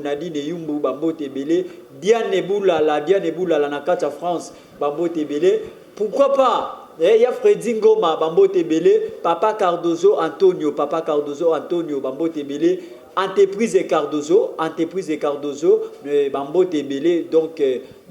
Nadine Yumbu bambote belé Diane Boulala na kata France bambote belé pourquoi pas il y a Freddy Ngoma bambote belé Papa Cardozo Antonio bambote belé entreprise Cardozo bambote belé donc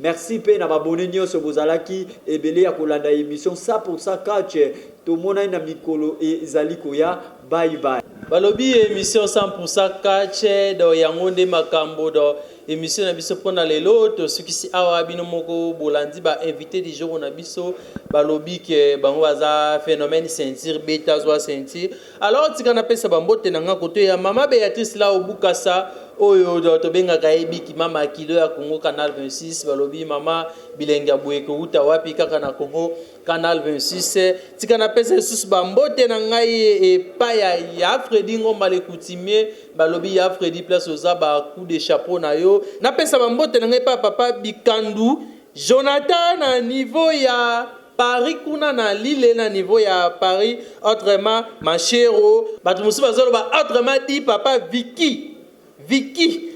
merci pe na babone nyonso bozalaki ebele ya kolanda émission ça pour ça catch tout mona na mikolo ezali koya bye bye balobi émission 100% catch do yangonde makambo do émission na biso pona lelo to sukisi awa bino moko bolandi ba invité du jour na biso balobi ke bango baza phénomène sentir beta zo sentir alors tikana pesa bambote na nga koto ya mama Béatrice là au Bukasa oyo to benga kaibi ki mama kilo ya Congo Canal 26 balobi mama bilenga boyeko uta wapi kaka na Congo Canal 26 tikana pesa sus bambote na ngai e pa ya Freddy Ngoma le coutumier balobi ya Freddy place oza ba coup de chapeau na yo na pesa bambote na ngai pa papa Bikandu Jonathan na niveau ya Paris kuna na Lille na niveau ya Paris autrement Machero batumusu bazolo ba autrement dit papa Vicky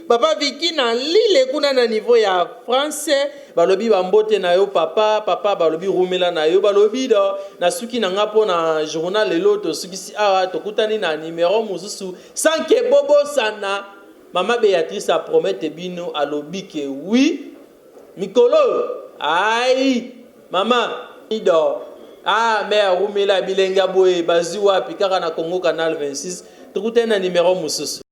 papa Vicky na Lille kuna na niveau ya français balobi bambote na yo papa balobi rumela na yo balobi do na suki na ngapo na journal lelo to suki si awa to kutani na numéro mususu sans que bobo sana mama Béatrice a promette bino alobi ke oui mikolo ai mama ido mère rumela bilenga boye bazi wapi kaka na Congo Canal 26 to kutani na numéro mususu